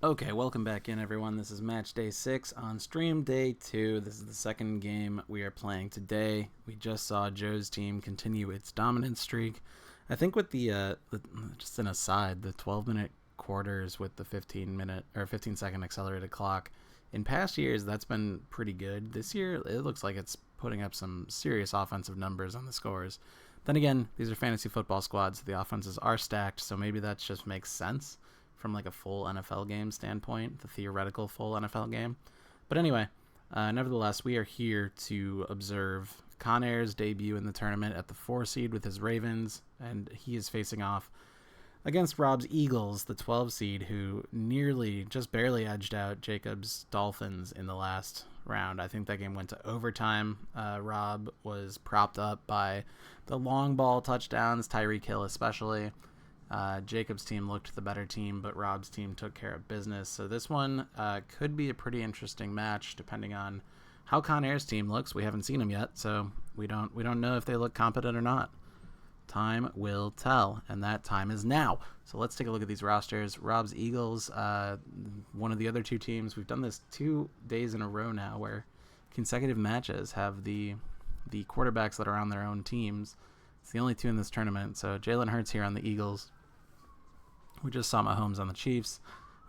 Okay, welcome back in, everyone. This is match day 6 on stream day 2. This is the second game we are playing today. We just saw Joe's team continue its dominant streak. I think with just an aside, the 12-minute quarters with the 15-minute or 15-second accelerated clock, in past years, that's been pretty good. This year, it looks like it's putting up some serious offensive numbers on the scores. Then again, these are fantasy football squads. The offenses are stacked, so maybe that just makes sense from like a full NFL game standpoint, the theoretical full NFL game. But anyway, nevertheless, we are here to observe Conair's debut in the tournament at the 4 seed with his Ravens, and he is facing off against Rob's Eagles, the 12 seed, who nearly, just barely edged out Jacob's Dolphins in the last round. I think that game went to overtime. Rob was propped up by the long ball touchdowns, Tyreek Hill especially. Jacob's team looked the better team, but Rob's team took care of business. So this one could be a pretty interesting match, depending on how Conair's team looks. We haven't seen them yet, so we don't know if they look competent or not. Time will tell, and that time is now. So let's take a look at these rosters. Rob's Eagles, one of the other two teams. We've done this 2 days in a row now, where consecutive matches have the quarterbacks that are on their own teams. It's the only 2 in this tournament. So Jalen Hurts here on the Eagles. We just saw Mahomes on the Chiefs.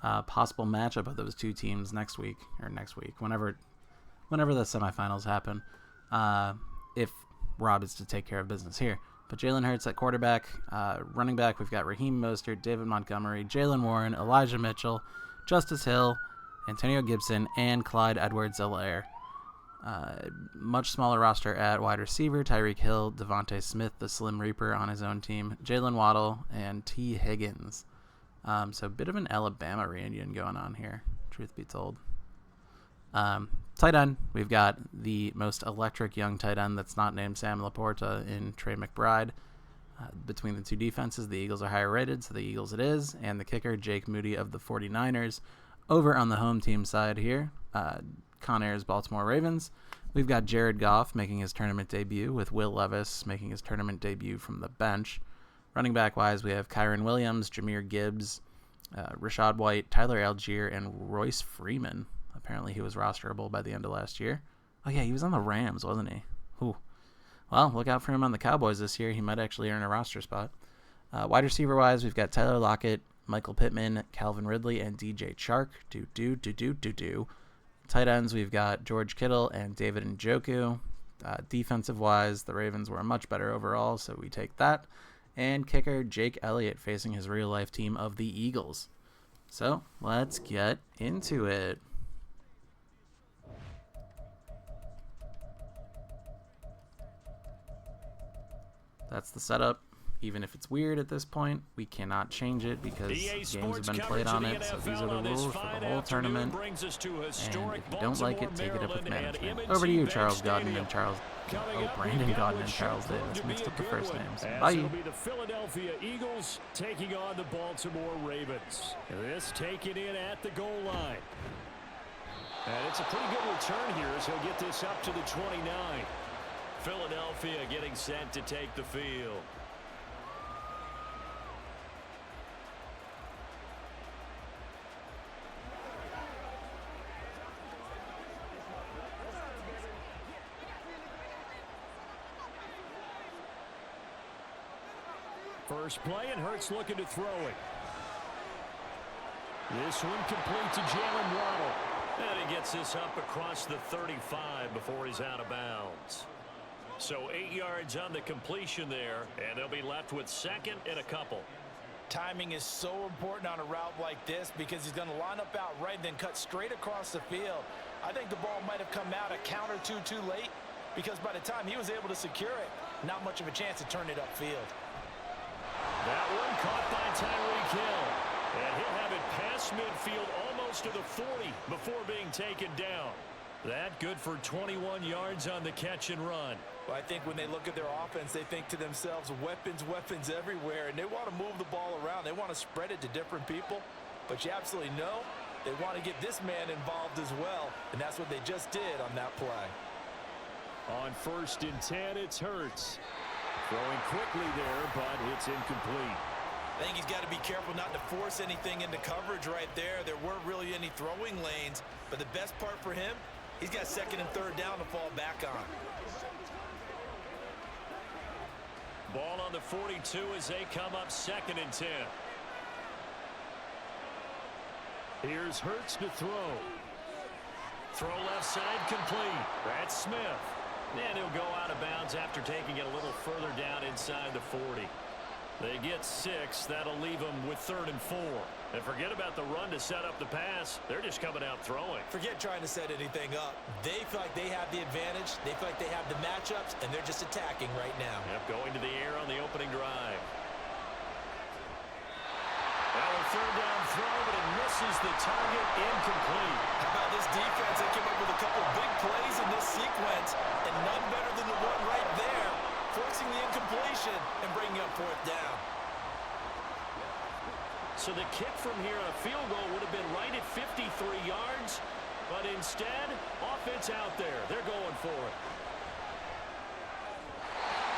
Possible matchup of those 2 teams next week, whenever the semifinals happen, if Rob is to take care of business here. But Jalen Hurts at quarterback. Running back, we've got Raheem Mostert, David Montgomery, Jalen Warren, Elijah Mitchell, Justice Hill, Antonio Gibson, and Clyde Edwards-Helaire. Much smaller roster at wide receiver, Tyreek Hill, Devontae Smith, the Slim Reaper on his own team, Jalen Waddle, and T. Higgins. So a bit of an Alabama reunion going on here, truth be told. Tight end, we've got the most electric young tight end that's not named Sam Laporta in Trey McBride. Between the 2 defenses, the Eagles are higher rated, so the Eagles it is. And the kicker, Jake Moody of the 49ers. Over on the home team side here, Conair's Baltimore Ravens. We've got Jared Goff making his tournament debut, with Will Levis making his tournament debut from the bench. Running back-wise, we have Kyron Williams, Jahmyr Gibbs, Rashad White, Tyler Algier, and Royce Freeman. Apparently he was rosterable by the end of last year. Oh, yeah, he was on the Rams, wasn't he? Ooh. Well, look out for him on the Cowboys this year. He might actually earn a roster spot. Wide receiver-wise, we've got Tyler Lockett, Michael Pittman, Calvin Ridley, and DJ Chark. Tight ends, we've got George Kittle and David Njoku. Defensive-wise, the Ravens were much better overall, so we take that. And kicker, Jake Elliott, facing his real-life team of the Eagles. So, let's get into it. That's the setup. Even if it's weird at this point, we cannot change it because games have been played on it, so these are the rules for the whole tournament. And if you don't like it, take it up with management. Over to you, Charles Godden and Brandon Godden and Charles Davis. Mixed up the first names. Bye. It'll be the Philadelphia Eagles taking on the Baltimore Ravens. This taken in at the goal line. And it's a pretty good return here as he'll get this up to the 29. Philadelphia getting set to take the field. First play, and Hurts looking to throw it. This one complete to Jalen Waddle. And he gets this up across the 35 before he's out of bounds. So 8 yards on the completion there, and they'll be left with second and a couple. Timing is so important on a route like this because he's going to line up out right and then cut straight across the field. I think the ball might have come out a count or two too late because by the time he was able to secure it, not much of a chance to turn it upfield. That one caught by Tyreek Hill. And he'll have it past midfield almost to the 40 before being taken down. That good for 21 yards on the catch and run. Well, I think when they look at their offense, they think to themselves, weapons, weapons everywhere. And they want to move the ball around. They want to spread it to different people. But you absolutely know they want to get this man involved as well. And that's what they just did on that play. On 1st and 10, it's Hurts. Throwing quickly there, but it's incomplete. I think he's got to be careful not to force anything into coverage right there. There weren't really any throwing lanes, but the best part for him, he's got second and third down to fall back on. Ball on the 42 as they come up 2nd and 10. Here's Hurts to throw. Throw left side complete. That's Smith. And he'll go out of bounds after taking it a little further down inside the 40. They get 6. That'll leave them with 3rd and 4. And forget about the run to set up the pass. They're just coming out throwing. Forget trying to set anything up. They feel like they have the advantage. They feel like they have the matchups, and they're just attacking right now. Yep, going to the air on the opening drive. Now a 3rd down throw, but it misses the target. Incomplete. How about this defense? They came up with a couple big plays in this sequence, and none better than the one right there, forcing the incompletion and bringing up 4th down. So the kick from here on a field goal would have been right at 53 yards, but instead, offense out there. They're going for it.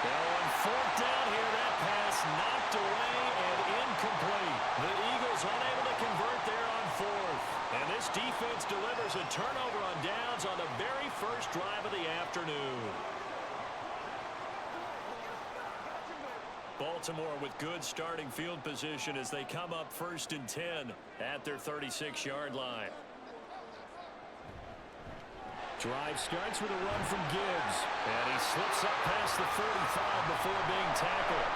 Now on 4th down here, that pass knocked away and incomplete. The Eagles unable to convert there on 4th. And this defense delivers a turnover on downs on the very first drive of the afternoon. Baltimore with good starting field position as they come up 1st and 10 at their 36-yard line. Drive starts with a run from Gibbs. And he slips up past the 45 before being tackled.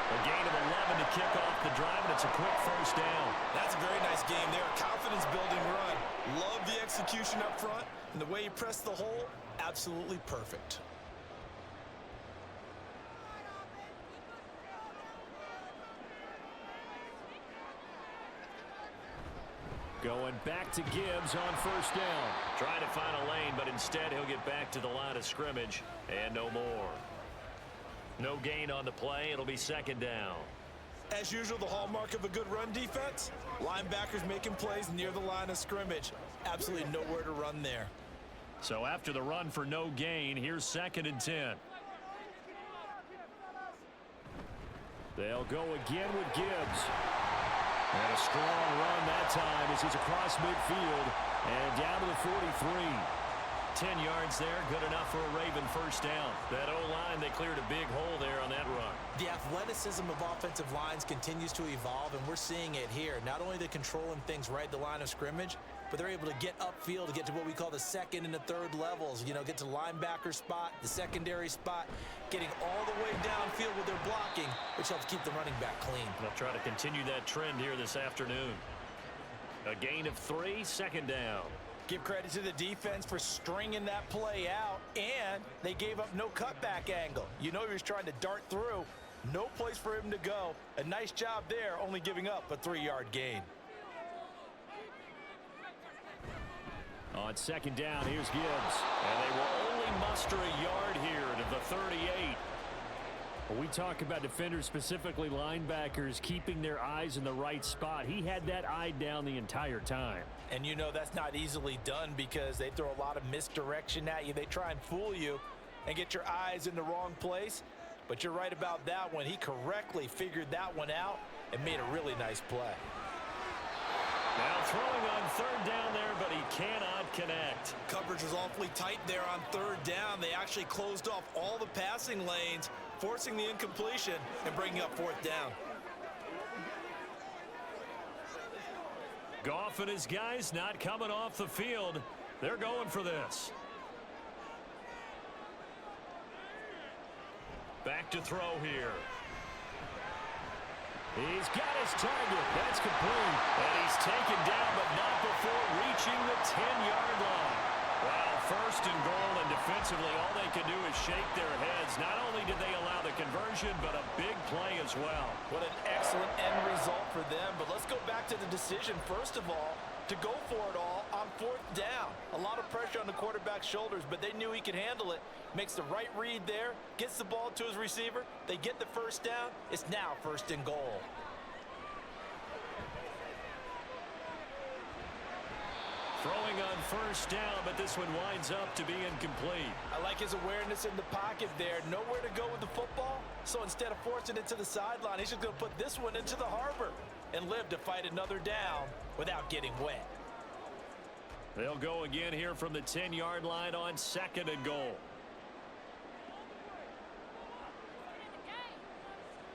A gain of 11 to kick off the drive, and it's a quick 1st down. That's a very nice game there. A confidence-building run. Love the execution up front, and the way he pressed the hole, absolutely perfect. Going back to Gibbs on 1st down. Trying to find a lane, but instead he'll get back to the line of scrimmage, and no more. No gain on the play. It'll be 2nd down. As usual, the hallmark of a good run defense, linebackers making plays near the line of scrimmage. Absolutely nowhere to run there. So after the run for no gain, here's 2nd and 10. They'll go again with Gibbs. And a strong run that time as he's across midfield and down to the 43. 10 yards there, good enough for a Raven 1st down. That O-line, they cleared a big hole there on that run. The athleticism of offensive lines continues to evolve, and we're seeing it here. Not only they're controlling things right at the line of scrimmage, but they're able to get upfield to get to what we call the 2nd and the 3rd levels. You know, get to linebacker spot, the secondary spot, getting all the way downfield with their blocking, which helps keep the running back clean. They'll try to continue that trend here this afternoon. A gain of 3, 2nd down. Give credit to the defense for stringing that play out, and they gave up no cutback angle. You know he was trying to dart through. No place for him to go. A nice job there, only giving up a 3-yard gain. On 2nd down, here's Gibbs. And they will only muster a yard here to the 38. When we talk about defenders, specifically linebackers, keeping their eyes in the right spot, he had that eye down the entire time. And you know that's not easily done because they throw a lot of misdirection at you. They try and fool you and get your eyes in the wrong place. But you're right about that one. He correctly figured that one out and made a really nice play. Now throwing on 3rd down there, but he cannot connect. Coverage was awfully tight there on 3rd down. They actually closed off all the passing lanes, forcing the incompletion and bringing up 4th down. Goff and his guys not coming off the field. They're going for this. Back to throw here. He's got his target. That's complete. And he's taken down, but not before reaching the 10-yard line. Well, 1st and goal, and defensively, all they can do is shake their heads. Not only did they allow the conversion, but a big play as well. What an excellent end result for them. But let's go back to the decision, first of all, to go for it all on 4th down. A lot of pressure on the quarterback's shoulders, but they knew he could handle it. Makes the right read there, gets the ball to his receiver. They get the 1st down. It's now 1st and goal. Throwing on first down, but this one winds up to be incomplete. I like his awareness in the pocket there. Nowhere to go with the football. So instead of forcing it to the sideline, he's just going to put this one into the harbor and live to fight another down without getting wet. They'll go again here from the 10-yard line on 2nd and goal.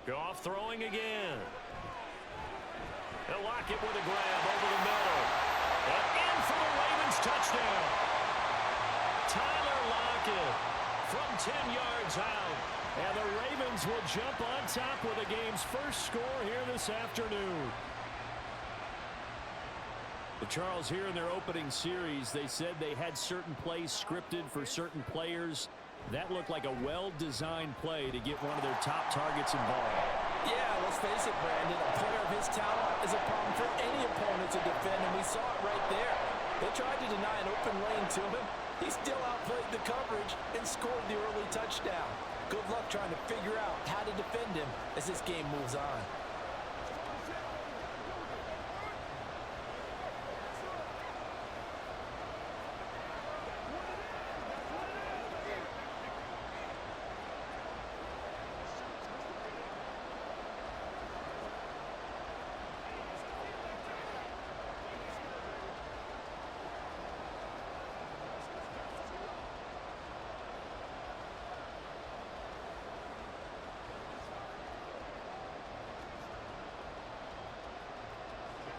Goff throwing again. They'll lock it with a grab over the middle. And in for the Ravens touchdown. Tyler Lockett from 10 yards out. And the Ravens will jump on top with the game's first score here this afternoon. But Charles, here in their opening series, they said they had certain plays scripted for certain players. That looked like a well-designed play to get one of their top targets involved. Yeah, let's face it, Brandon. A player of his talent is a problem for any opponent to defend, and we saw it right there. They tried to deny an open lane to him. He still outplayed the coverage and scored the early touchdown. Good luck trying to figure out how to defend him as this game moves on.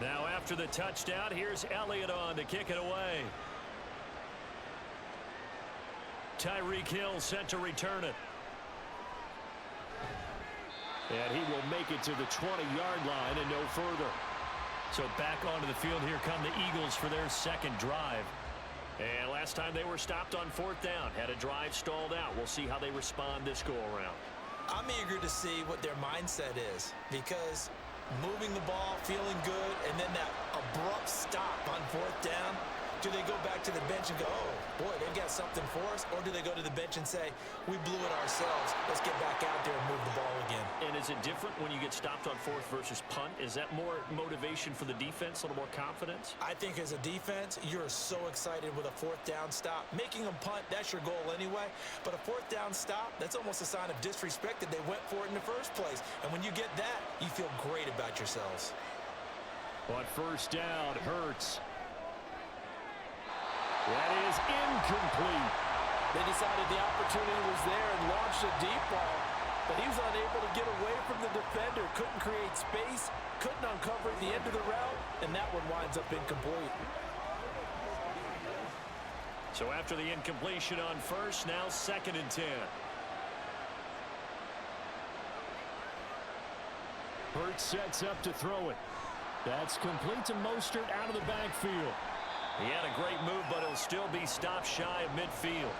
Now after the touchdown, here's Elliott on to kick it away. Tyreek Hill set to return it. And he will make it to the 20-yard line and no further. So back onto the field, here come the Eagles for their second drive. And last time they were stopped on 4th down, had a drive stalled out. We'll see how they respond this go-around. I'm eager to see what their mindset is, because moving the ball, feeling good, and then that abrupt stop on 4th down. Do they go back to the bench and go, oh, boy, they've got something for us? Or do they go to the bench and say, we blew it ourselves. Let's get back out there and move the ball again. And is it different when you get stopped on 4th versus punt? Is that more motivation for the defense, a little more confidence? I think as a defense, you're so excited with a 4th down stop. Making them punt, that's your goal anyway. But a 4th down stop, that's almost a sign of disrespect that they went for it in the first place. And when you get that, you feel great about yourselves. On 1st down, Hurts. That is incomplete. They decided the opportunity was there and launched a deep ball, but he was unable to get away from the defender, couldn't create space, couldn't uncover the end of the route, and that one winds up incomplete. So after the incompletion on 1st, now 2nd and 10. Hurts sets up to throw it. That's complete to Mostert out of the backfield. He had a great move, but he'll still be stopped shy of midfield.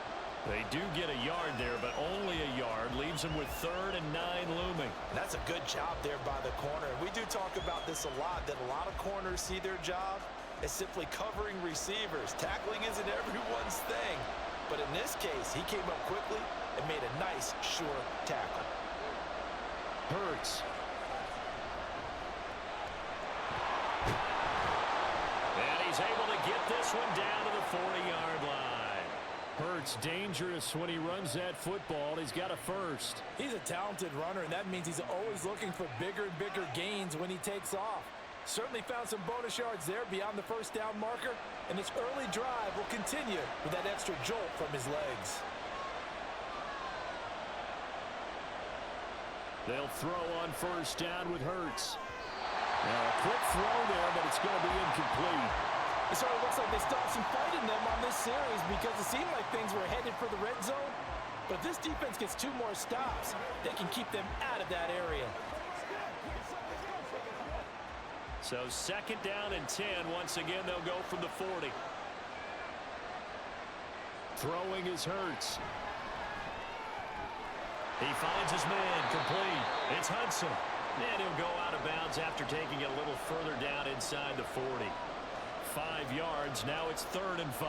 They do get a yard there, but only a yard. Leaves them with 3rd and 9 looming. That's a good job there by the corner. We do talk about this a lot, that a lot of corners see their job as simply covering receivers. Tackling isn't everyone's thing. But in this case, he came up quickly and made a nice, sure tackle. Hurts. He's able to get this one down to the 40-yard line. Hurts dangerous when he runs that football. He's got a first. He's a talented runner, and that means he's always looking for bigger and bigger gains when he takes off. Certainly found some bonus yards there beyond the 1st down marker, and this early drive will continue with that extra jolt from his legs. They'll throw on 1st down with Hurts. Now a quick throw there, but it's going to be incomplete. It sort of looks like they stopped some fight in them on this series because it seemed like things were headed for the red zone. But if this defense gets 2 more stops, they can keep them out of that area. So 2nd down and 10. Once again, they'll go from the 40. Throwing is Hurts. He finds his man, complete. It's Hudson. And he'll go out of bounds after taking it a little further down inside the 40. 5 yards. Now it's 3rd and 5.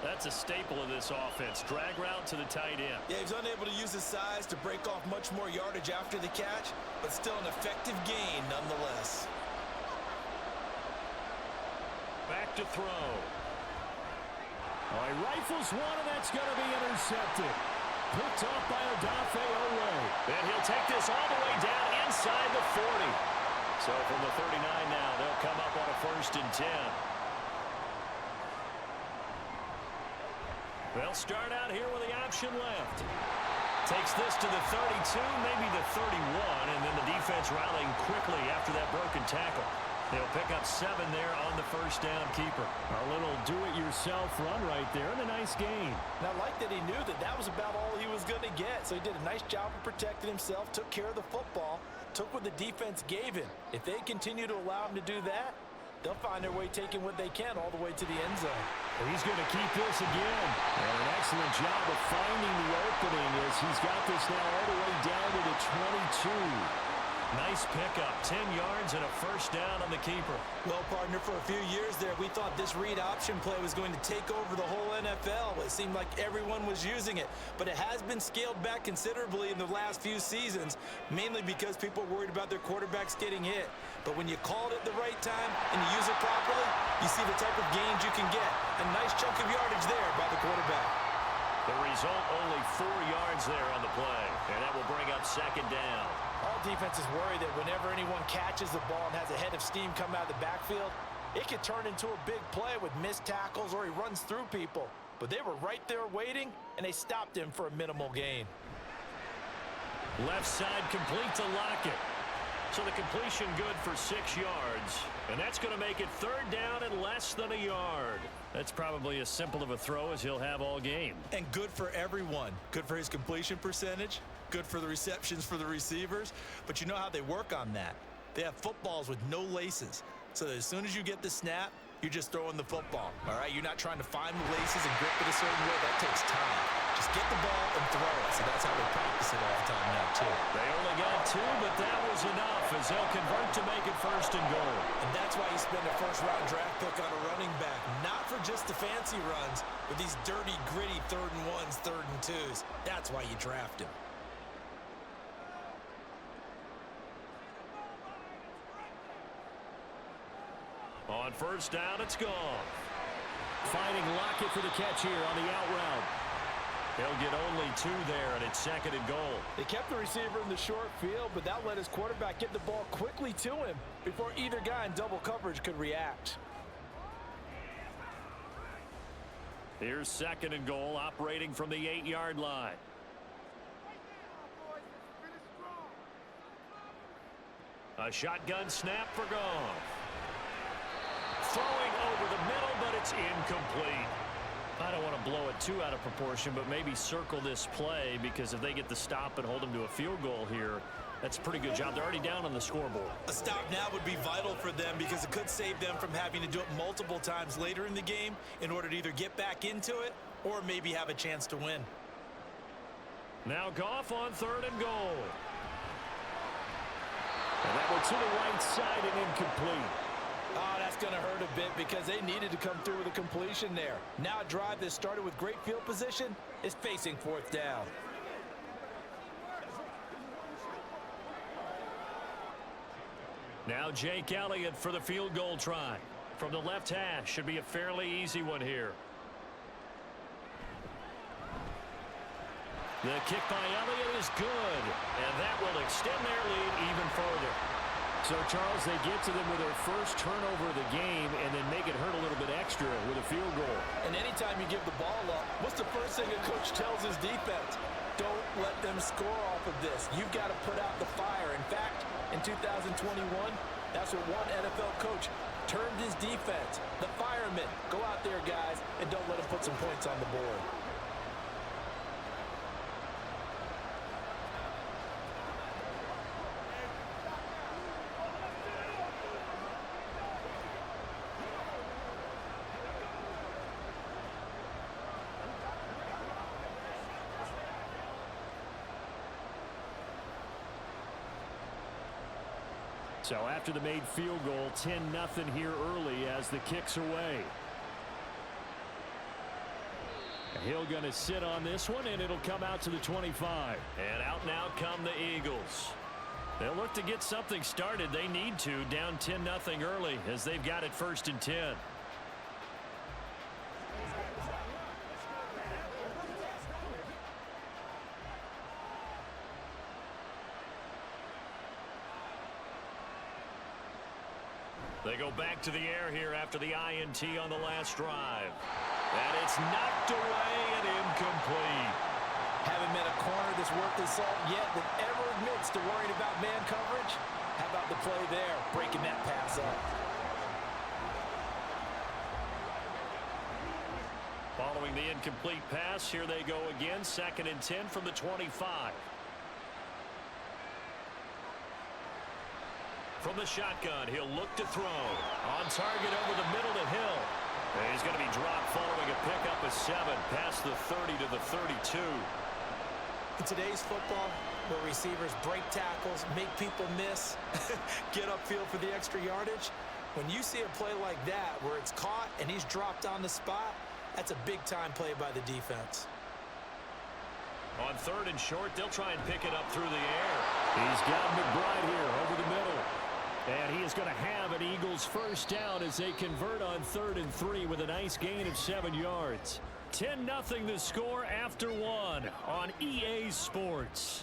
That's a staple of this offense. Drag route to the tight end. Yeah, he's unable to use his size to break off much more yardage after the catch, but still an effective gain nonetheless. Back back to throw. Oh, he rifles one, and that's going to be intercepted. Picked off by Odafe Oweh. And he'll take this all the way down inside the 40. So from the 39 now, they'll come up on a 1st and 10. They'll start out here with the option left. Takes this to the 32, maybe the 31, and then the defense rallying quickly after that broken tackle. They'll pick up 7 there on the 1st down keeper. A little do-it-yourself run right there, and a nice gain. And I like that he knew that that was about all he was going to get. So he did a nice job of protecting himself, took care of the football, took what the defense gave him. If they continue to allow him to do that, they'll find their way taking what they can all the way to the end zone. And he's going to keep this again. And an excellent job of finding the opening as he's got this now all the way down to the 22. Nice pickup, 10 yards and a 1st down on the keeper. Well, partner, for a few years there, we thought this read option play was going to take over the whole NFL. It seemed like everyone was using it, but it has been scaled back considerably in the last few seasons, mainly because people are worried about their quarterbacks getting hit. But when you call it at the right time and you use it properly, you see the type of gains you can get. A nice chunk of yardage there by the quarterback. The result, only 4 yards there on the play, and that will bring up 2nd down. All defenses worry that whenever anyone catches the ball and has a head of steam come out of the backfield, it could turn into a big play with missed tackles or he runs through people. But they were right there waiting, and they stopped him for a minimal gain. Left side complete to Lockett. So the completion good for 6 yards. And that's going to make it 3rd down and less than a yard. That's probably as simple of a throw as he'll have all game. And good for everyone. Good for his completion percentage. Good for the receptions for the receivers. But you know how they work on that. They have footballs with no laces. So that as soon as you get the snap, you're just throwing the football. All right? You're not trying to find the laces and grip it a certain way. That takes time. Just get the ball and throw it. So that's how they practice it all the time now, too. They only got 2, but that was enough as they'll convert to make it 1st and goal. And that's why you spend a 1st-round draft pick on a running back. Not for just the fancy runs, but these dirty, gritty 3rd and 1s, 3rd and 2s. That's why you draft him. On 1st down, it's gone. Finding Lockett for the catch here on the out route. They'll get only 2 there, and it's 2nd and goal. They kept the receiver in the short field, but that let his quarterback get the ball quickly to him before either guy in double coverage could react. Here's 2nd and goal, operating from the 8-yard line. A shotgun snap for Goff. Throwing over the middle, but it's incomplete. I don't want to blow it too out of proportion, but maybe circle this play because if they get the stop and hold them to a field goal here, that's a pretty good job. They're already down on the scoreboard. A stop now would be vital for them because it could save them from having to do it multiple times later in the game in order to either get back into it or maybe have a chance to win. Now Goff on 3rd and goal. And that one to the right side and incomplete. Oh, that's going to hurt a bit because they needed to come through with a completion there. Now a drive that started with great field position is facing 4th down. Now Jake Elliott for the field goal try. From the left hash, should be a fairly easy one here. The kick by Elliott is good, and that will extend their lead even further. So, Charles, they get to them with their first turnover of the game and then make it hurt a little bit extra with a field goal. And anytime you give the ball up, what's the first thing a coach tells his defense? Don't let them score off of this. You've got to put out the fire. In fact, in 2021, that's what one NFL coach termed his defense. The firemen. Go out there, guys, and don't let them put some points on the board. So after the made field goal, 10-0 here early as the kick's away. Hill going to sit on this one, and it'll come out to the 25. And out now come the Eagles. They'll look to get something started. They need to, down 10-0 early as they've got it 1st and 10. They go back to the air here after the INT on the last drive. And it's knocked away and incomplete. Haven't met a corner that's worth his salt yet that ever admits to worrying about man coverage. How about the play there, breaking that pass up? Following the incomplete pass, here they go again. 2nd and 10 from the 25. From the shotgun, he'll look to throw. On target over the middle to Hill. And he's going to be dropped following a pickup of 7 past the 30 to the 32. In today's football, where receivers break tackles, make people miss, get upfield for the extra yardage, when you see a play like that where it's caught and he's dropped on the spot, that's a big-time play by the defense. On 3rd and short, they'll try and pick it up through the air. He's got McBride here over the middle. And he is going to have an Eagles first down as they convert on 3rd and 3 with a nice gain of 7 yards. 10-0 the score after 1 on EA Sports.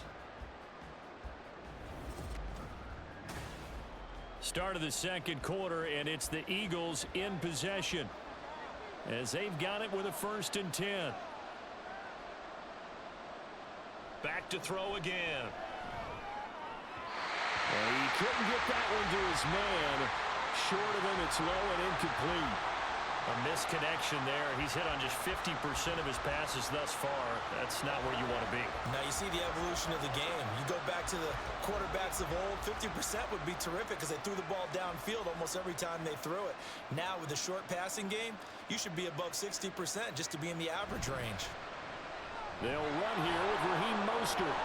Start of the 2nd quarter, and it's the Eagles in possession as they've got it with a 1st and 10. Back to throw again. And he couldn't get that one to his man. Short of him, it's low and incomplete. A misconnection there. He's hit on just 50% of his passes thus far. That's not where you want to be. Now you see the evolution of the game. You go back to the quarterbacks of old, 50% would be terrific because they threw the ball downfield almost every time they threw it. Now with the short passing game, you should be above 60% just to be in the average range. They'll run here with Raheem Mostert.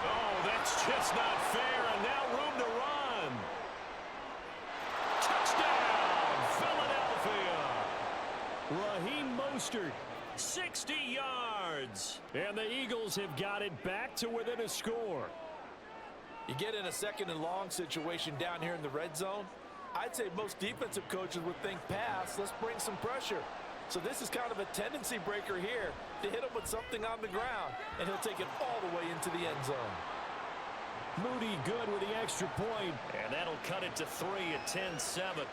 Oh, that's just not fair, and now room to run. Touchdown, Philadelphia. Raheem Mostert, 60 yards. And the Eagles have got it back to within a score. You get in a 2nd and long situation down here in the red zone, I'd say most defensive coaches would think pass, let's bring some pressure. So this is kind of a tendency breaker here to hit him with something on the ground, and he'll take it all the way into the end zone. Moody good with the extra point. And that'll cut it to 3 at 10-7.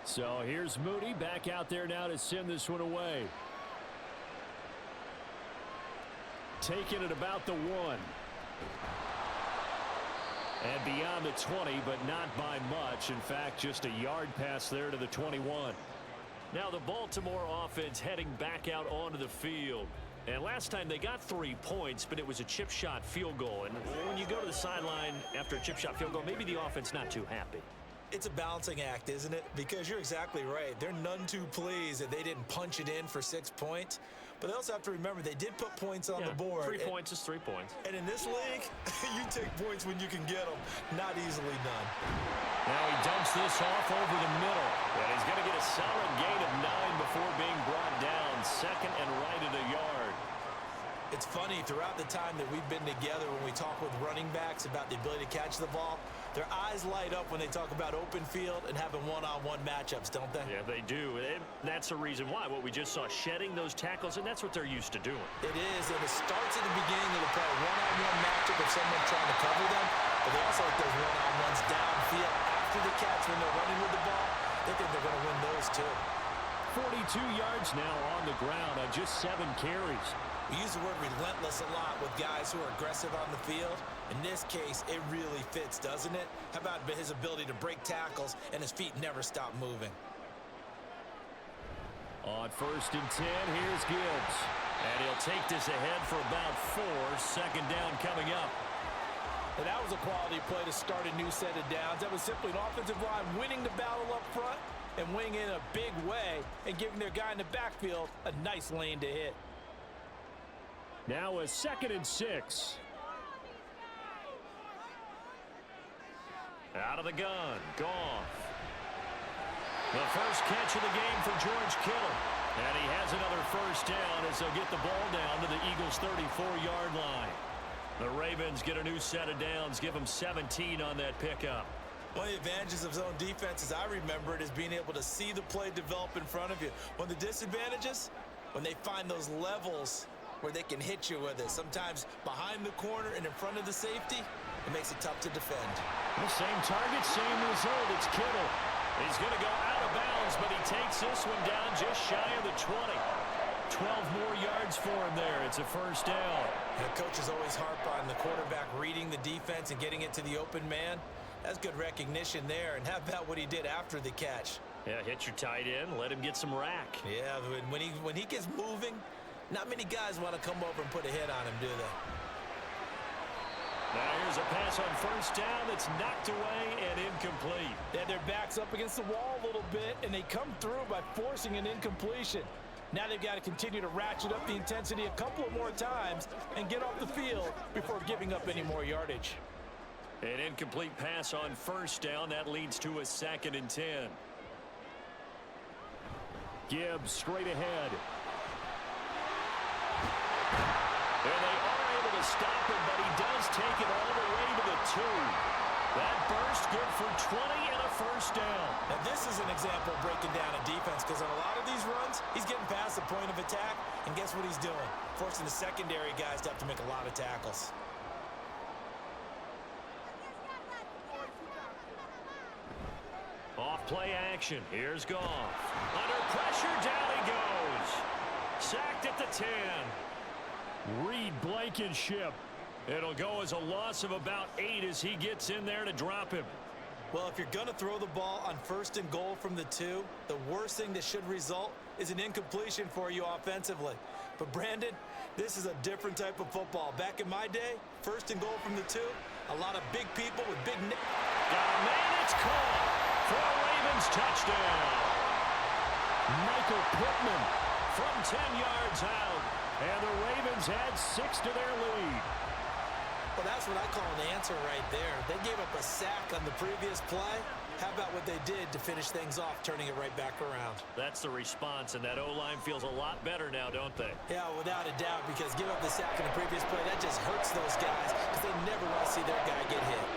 So here's Moody back out there now to send this one away. Taking it about the 1. And beyond the 20, but not by much. In fact, just a yard pass there to the 21. Now the Baltimore offense heading back out onto the field. And last time they got 3 points, but it was a chip shot field goal. And when you go to the sideline after a chip shot field goal, maybe the offense not too happy. It's a balancing act, isn't it? Because you're exactly right. They're none too pleased that they didn't punch it in for 6 points. But they also have to remember they did put points on the board. 3 points is 3 points. And in this league, you take points when you can get them. Not easily done. Now he dumps this off over the middle. And he's going to get a solid gain of 9 before being brought down. 2nd and right at a yard. It's funny, throughout the time that we've been together, when we talk with running backs about the ability to catch the ball, their eyes light up when they talk about open field and having one-on-one matchups, don't they? Yeah, they do. And that's the reason why. What we just saw, shedding those tackles, and that's what they're used to doing. It is, and it starts at the beginning of the play. One-on-one matchup if someone's trying to cover them, but they also like those one-on-ones downfield after the catch when they're running with the ball. They think they're going to win those too. 42 yards now on the ground on just 7 carries. We use the word relentless a lot with guys who are aggressive on the field. In this case, it really fits, doesn't it? How about his ability to break tackles and his feet never stop moving? On 1st and 10, here's Gibbs. And he'll take this ahead for about 4. 2nd down coming up. And that was a quality play to start a new set of downs. That was simply an offensive line winning the battle up front and winning in a big way and giving their guy in the backfield a nice lane to hit. Now a 2nd and 6. Out of the gun, Goff. The first catch of the game for George Kittle. And he has another first down as they'll get the ball down to the Eagles' 34-yard line. The Ravens get a new set of downs, give them 17 on that pickup. One of the advantages of zone defense, as I remember it, is being able to see the play develop in front of you. One of the disadvantages, when they find those levels where they can hit you with it. Sometimes behind the corner and in front of the safety, it makes it tough to defend. The same target, same result. It's Kittle. He's going to go out of bounds, but he takes this one down just shy of the 20. 12 more yards for him there. It's a first down. And the coaches always harp on the quarterback reading the defense and getting it to the open man. That's good recognition there. And how about what he did after the catch? Yeah, hit your tight end, let him get some rack. Yeah, when he gets moving, not many guys want to come over and put a hit on him, do they? Now here's a pass on first down that's knocked away and incomplete. They had their backs up against the wall a little bit, and they come through by forcing an incompletion. Now they've got to continue to ratchet up the intensity a couple of more times and get off the field before giving up any more yardage. An incomplete pass on first down. That leads to a 2nd and 10. Gibbs straight ahead. And they are able to stop him, but he does take it all the way to the 2. That burst good for 20 and a first down. Now this is an example of breaking down a defense, because on a lot of these runs, he's getting past the point of attack, and guess what he's doing? Forcing the secondary guys to have to make a lot of tackles. Off play action. Here's Goff. Under pressure, down he goes. Sacked at the 10. Reed Blankenship. It'll go as a loss of about 8 as he gets in there to drop him. Well, if you're going to throw the ball on 1st and goal from the 2, the worst thing that should result is an incompletion for you offensively. But Brandon, this is a different type of football. Back in my day, 1st and goal from the 2, a lot of big people with big... Got a man, it's caught for a Ravens touchdown. Michael Pittman from 10 yards out. And the Ravens add 6 to their lead. Well, that's what I call an answer right there. They gave up a sack on the previous play. How about what they did to finish things off, turning it right back around? That's the response, and that O-line feels a lot better now, don't they? Yeah, without a doubt, because give up the sack in the previous play, that just hurts those guys because they never want to see their guy get hit.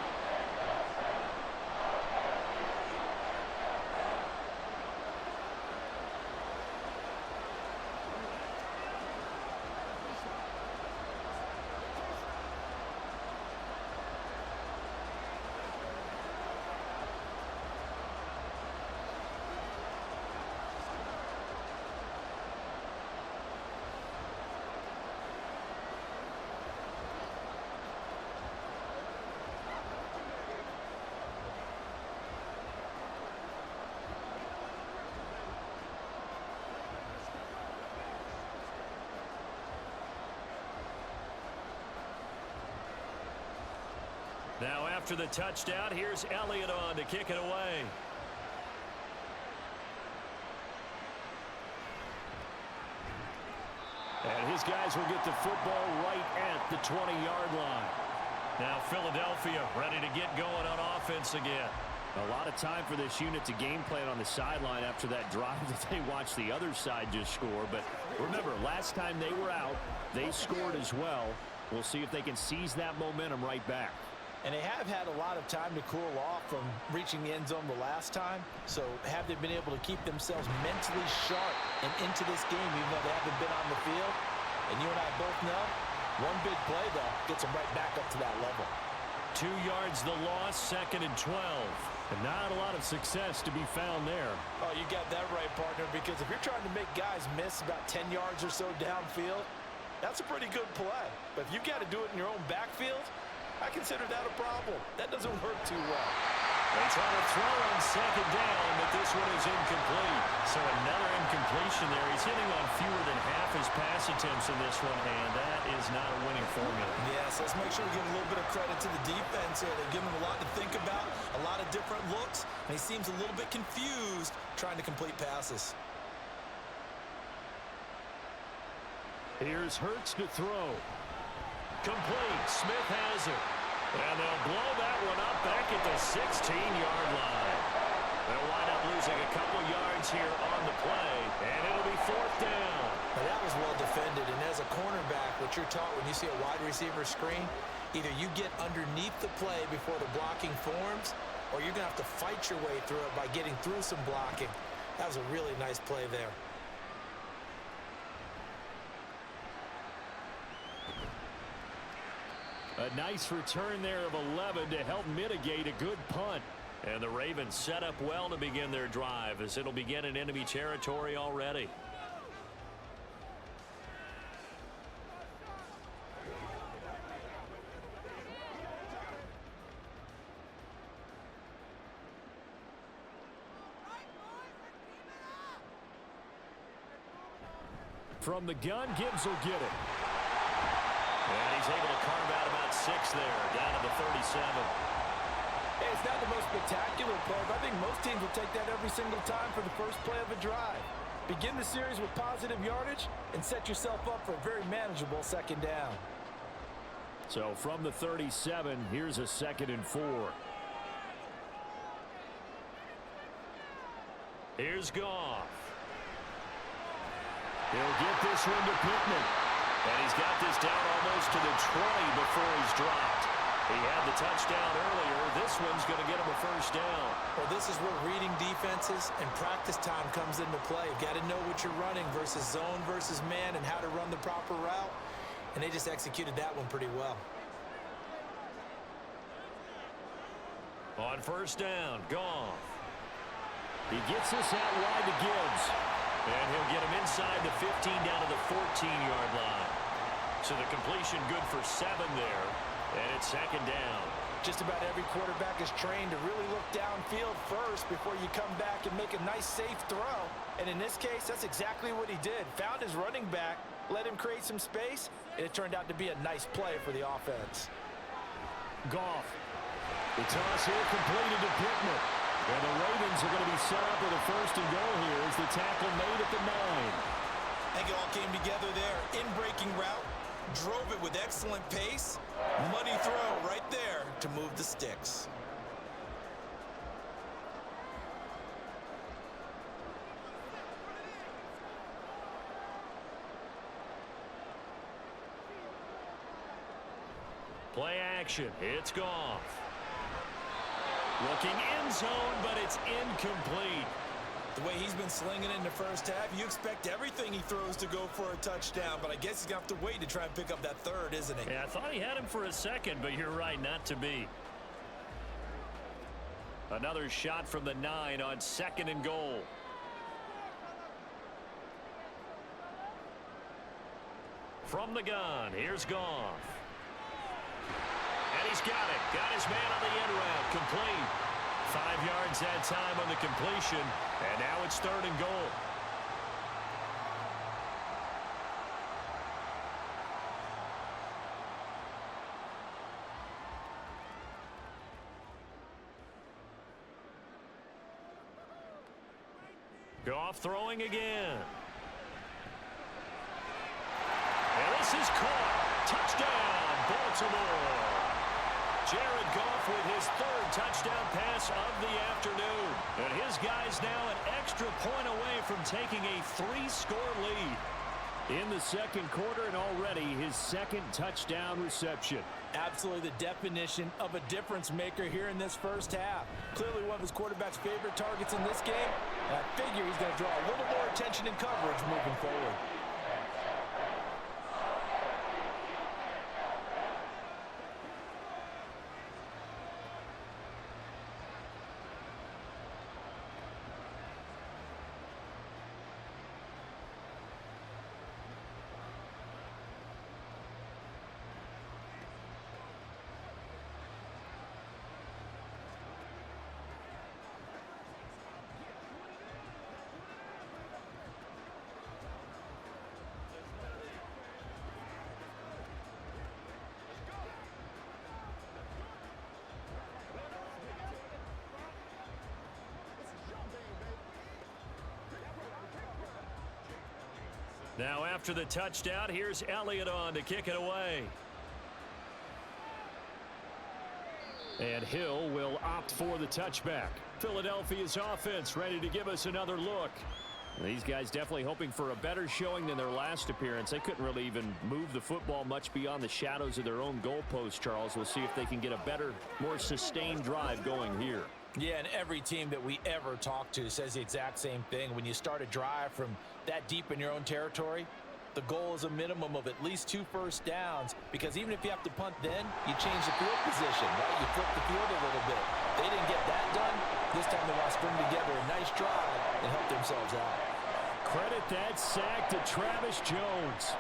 Now after the touchdown, here's Elliott on to kick it away. And his guys will get the football right at the 20-yard line. Now Philadelphia ready to get going on offense again. A lot of time for this unit to game plan on the sideline after that drive that they watched the other side just score. But remember, last time they were out, they scored as well. We'll see if they can seize that momentum right back. And they have had a lot of time to cool off from reaching the end zone the last time. So have they been able to keep themselves mentally sharp and into this game, even though they haven't been on the field? And you and I both know, one big play, though, gets them right back up to that level. 2 yards the loss, 2nd and 12. And not a lot of success to be found there. Oh, you got that right, partner, because if you're trying to make guys miss about 10 yards or so downfield, that's a pretty good play. But if you've got to do it in your own backfield, I consider that a problem. That doesn't work too well. They try to throw on second down, but this one is incomplete. So another incompletion there. He's hitting on fewer than half his pass attempts in this one, and that is not a winning formula. Yes, let's make sure we give a little bit of credit to the defense here. They've given him a lot to think about, a lot of different looks, and he seems a little bit confused trying to complete passes. Here's Hurts to throw. Complete. Smith has it. And they'll blow that one up back at the 16-yard line. They'll wind up losing a couple yards here on the play, and it'll be fourth down. Now that was well defended, and as a cornerback, what you're taught when you see a wide receiver screen, either you get underneath the play before the blocking forms, or you're going to have to fight your way through it by getting through some blocking. That was a really nice play there. A nice return there of 11 to help mitigate a good punt. And the Ravens set up well to begin their drive, as it'll begin in enemy territory already. From the gun, Gibbs will get it. And he's able to carve out about 6 there, down to the 37. Hey, it's not the most spectacular play, but I think most teams will take that every single time for the first play of a drive. Begin the series with positive yardage and set yourself up for a very manageable second down. So from the 37, here's a 2nd and 4. Here's Goff. He'll get this one to Pittman. And he's got this down almost to the 20 before he's dropped. He had the touchdown earlier. This one's going to get him a first down. Well, this is where reading defenses and practice time comes into play. You've got to know what you're running versus zone versus man and how to run the proper route. And they just executed that one pretty well. On first down, Goff. He gets this out wide to Gibbs. And he'll get him inside the 15 down to the 14-yard line. So the completion good for 7 there. And it's 2nd down. Just about every quarterback is trained to really look downfield first before you come back and make a nice, safe throw. And in this case, that's exactly what he did. Found his running back, let him create some space, and it turned out to be a nice play for the offense. Goff. The toss here completed to Pittman. And the Ravens are going to be set up with a 1st and goal here as the tackle made at the 9. I think it all came together there. In-breaking route, drove it with excellent pace. Money throw right there to move the sticks. Play action. It's Goff. Looking end zone, but it's incomplete. The way he's been slinging in the first half, you expect everything he throws to go for a touchdown, but I guess he's going to have to wait to try and pick up that 3rd, isn't he? Yeah, I thought he had him for a second, but you're right, not to be. Another shot from the 9 on 2nd and goal. From the gun, here's Goff. And he's got it. Got his man on the end route. Complete. 5 yards that time on the completion. And now it's 3rd and goal. Goff throwing again. And this is caught. Touchdown, Baltimore. Jared Goff with his 3rd touchdown pass of the afternoon. And his guy's now an extra point away from taking a 3-score lead. In the 2nd quarter, and already his 2nd touchdown reception. Absolutely the definition of a difference maker here in this first half. Clearly one of his quarterback's favorite targets in this game. And I figure he's going to draw a little more attention and coverage moving forward. Now after the touchdown, here's Elliott on to kick it away. And Hill will opt for the touchback. Philadelphia's offense ready to give us another look. These guys definitely hoping for a better showing than their last appearance. They couldn't really even move the football much beyond the shadows of their own goalpost, Charles. We'll see if they can get a better, more sustained drive going here. Yeah, and every team that we ever talk to says the exact same thing. When you start a drive from that deep in your own territory, the goal is a minimum of at least 2 first downs, because even if you have to punt then, you change the field position, right? You flip the field a little bit. They didn't get that done. This time they want to string together a nice drive and help themselves out. Credit that sack to Travis Jones.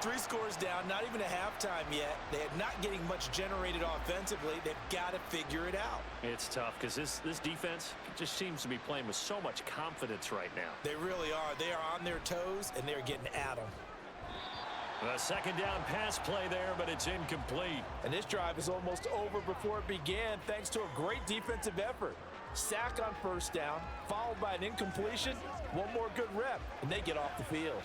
3 scores down, not even a halftime yet. They are not getting much generated offensively. They've got to figure it out. It's tough because this defense just seems to be playing with so much confidence right now. They really are. They are on their toes, and they're getting at them. A second down pass play there, but it's incomplete. And this drive is almost over before it began, thanks to a great defensive effort. Sack on first down, followed by an incompletion. One more good rep, and they get off the field.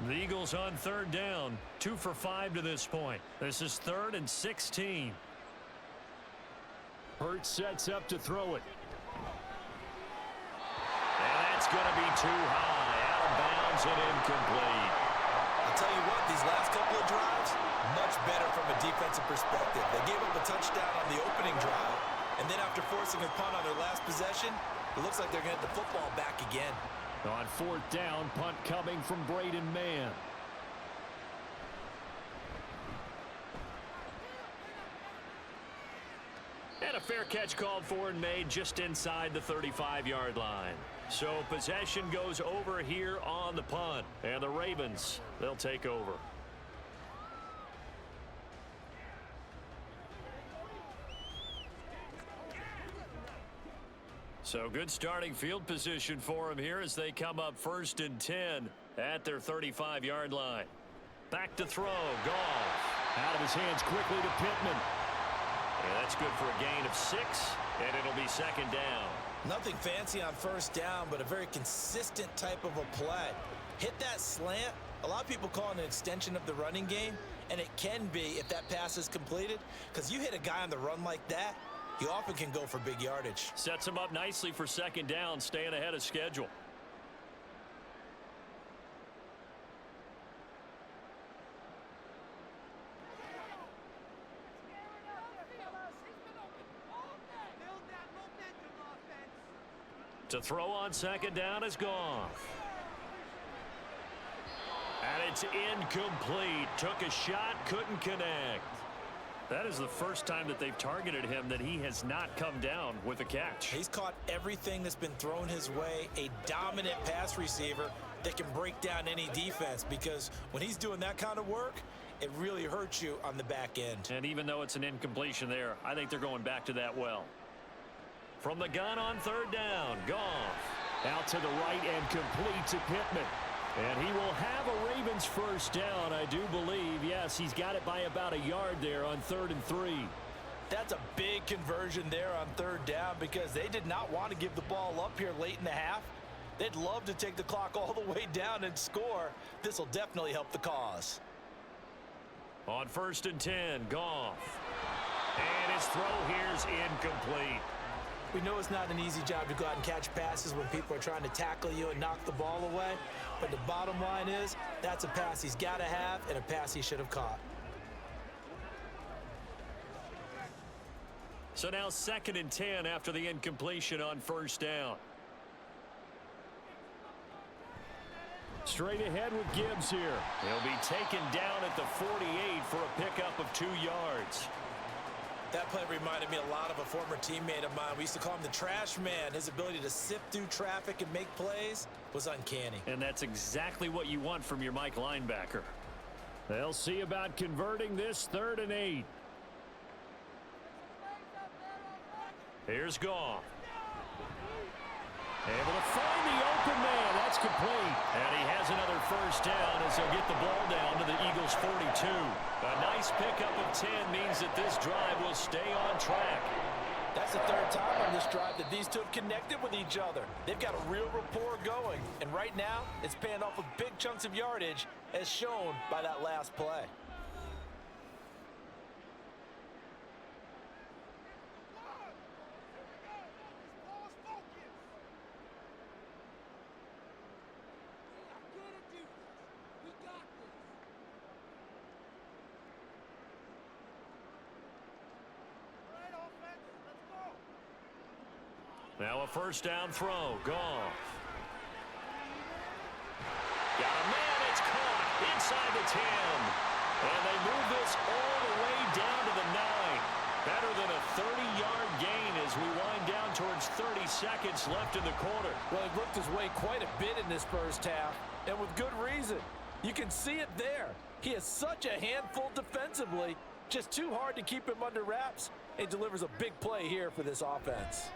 The Eagles on third down, 2 for 5 to this point. This is 3rd and 16. Hurts sets up to throw it. And that's going to be too high. Out of bounds and incomplete. I'll tell you what, these last couple of drives, much better from a defensive perspective. They gave up a touchdown on the opening drive, and then after forcing a punt on their last possession, it looks like they're going to get the football back again. On 4th down, punt coming from Braden Mann. And a fair catch called for and made just inside the 35-yard line. So possession goes over here on the punt. And the Ravens, they'll take over. So good starting field position for them here as they come up 1st and 10 at their 35-yard line. Back to throw. Goff out of his hands quickly to Pittman. Yeah, that's good for a gain of 6, and it'll be 2nd down. Nothing fancy on first down, but a very consistent type of a play. Hit that slant. A lot of people call it an extension of the running game, and it can be if that pass is completed, because you hit a guy on the run like that, you often can go for big yardage. Sets him up nicely for 2nd down, staying ahead of schedule. To throw on 2nd down is Goff. And it's incomplete. Took a shot, couldn't connect. That is the first time that they've targeted him that he has not come down with a catch. He's caught everything that's been thrown his way. A dominant pass receiver that can break down any defense, because when he's doing that kind of work, it really hurts you on the back end. And even though it's an incompletion there, I think they're going back to that well. From the gun on 3rd down, Goff out to the right and complete to Pittman. And he will have a Ravens 1st down, I do believe. Yes, he's got it by about a yard there on 3rd and 3. That's a big conversion there on 3rd down, because they did not want to give the ball up here late in the half. They'd love to take the clock all the way down and score. This will definitely help the cause. On 1st and 10, Goff. And his throw here's incomplete. We know it's not an easy job to go out and catch passes when people are trying to tackle you and knock the ball away. But the bottom line is, that's a pass he's got to have and a pass he should have caught. So now 2nd and 10 after the incompletion on 1st down. Straight ahead with Gibbs here. He'll be taken down at the 48 for a pickup of 2 yards. That play reminded me a lot of a former teammate of mine. We used to call him the trash man. His ability to sift through traffic and make plays was uncanny. And that's exactly what you want from your Mike linebacker. They'll see about converting this 3rd and 8. Here's Goff. Able to find the open man. That's complete. And he has another 1st down as he'll get the ball down to the Eagles' 42. A nice pickup of 10 means that this drive will stay on track. That's the third time on this drive that these two have connected with each other. They've got a real rapport going, and right now it's paying off with big chunks of yardage as shown by that last play. Now a first down throw. Goff. Got a man. It's caught inside the 10. And they move this all the way down to the 9. Better than a 30-yard gain as we wind down towards 30 seconds left in the quarter. Well, he worked his way quite a bit in this first half, and with good reason. You can see it there. He is such a handful defensively. Just too hard to keep him under wraps. He delivers a big play here for this offense.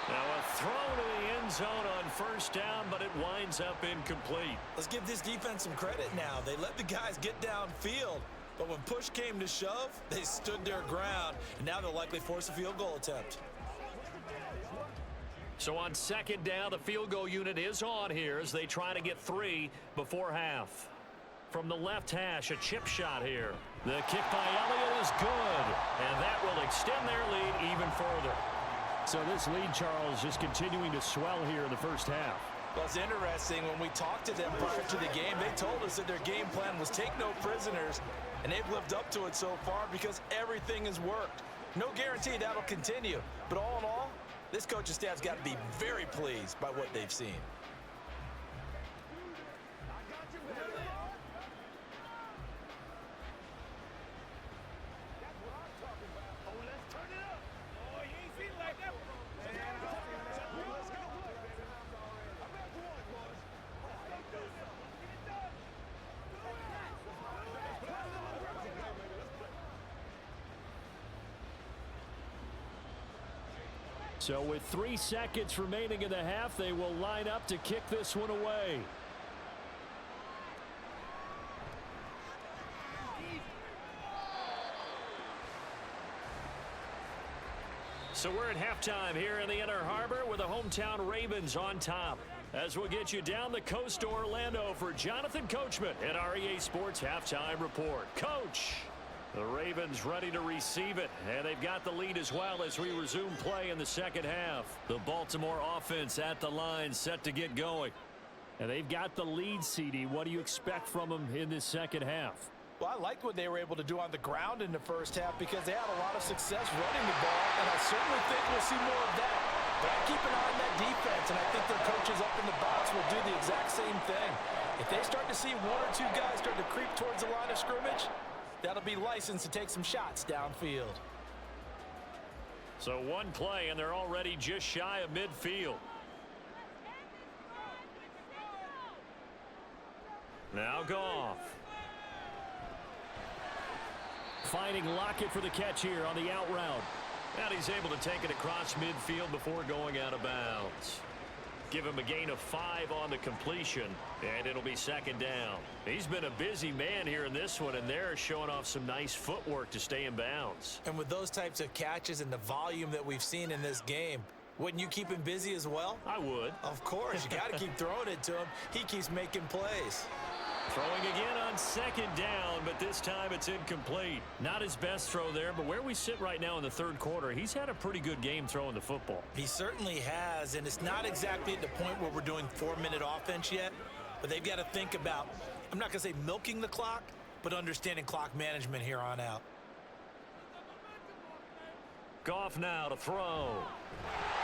Now a throw to the end zone on first down, but it winds up incomplete. Let's give this defense some credit now. They let the guys get downfield, but when push came to shove, they stood their ground, and now they'll likely force a field goal attempt. So on second down, the field goal unit is on here as they try to get 3 before half. From the left hash, a chip shot here. The kick by Elliott is good, and that will extend their lead even further. So this lead, Charles, just continuing to swell here in the first half. Well, it's interesting. When we talked to them prior to the game, they told us that their game plan was take no prisoners, and they've lived up to it so far because everything has worked. No guarantee that'll continue, but all in all, this coaching staff's got to be very pleased by what they've seen. So with 3 seconds remaining in the half, they will line up to kick this one away. So we're at halftime here in the Inner Harbor with the hometown Ravens on top. As we'll get you down the coast to Orlando for Jonathan Coachman at our EA Sports Halftime Report. Coach! The Ravens ready to receive it, and they've got the lead as well as we resume play in the second half. The Baltimore offense at the line set to get going. And they've got the lead, CD. What do you expect from them in this second half? Well, I liked what they were able to do on the ground in the first half because they had a lot of success running the ball, and I certainly think we'll see more of that. But I keep an eye on that defense, and I think their coaches up in the box will do the exact same thing. If they start to see 1 or 2 guys start to creep towards the line of scrimmage, that'll be licensed to take some shots downfield. So one play, and they're already just shy of midfield. Now Goff. Finding Lockett for the catch here on the out route. And he's able to take it across midfield before going out of bounds. Give him a gain of 5 on the completion, and it'll be second down. He's been a busy man here in this one, and they're showing off some nice footwork to stay in bounds. And with those types of catches and the volume that we've seen in this game, wouldn't you keep him busy as well? I would. Of course. You got to keep throwing it to him. He keeps making plays. Throwing again on second down, but this time it's incomplete. Not his best throw there, but where we sit right now in the third quarter, he's had a pretty good game throwing the football. He certainly has, and it's not exactly at the point where we're doing 4-minute offense yet, but they've got to think about, I'm not going to say milking the clock, but understanding clock management here on out. Goff now to throw.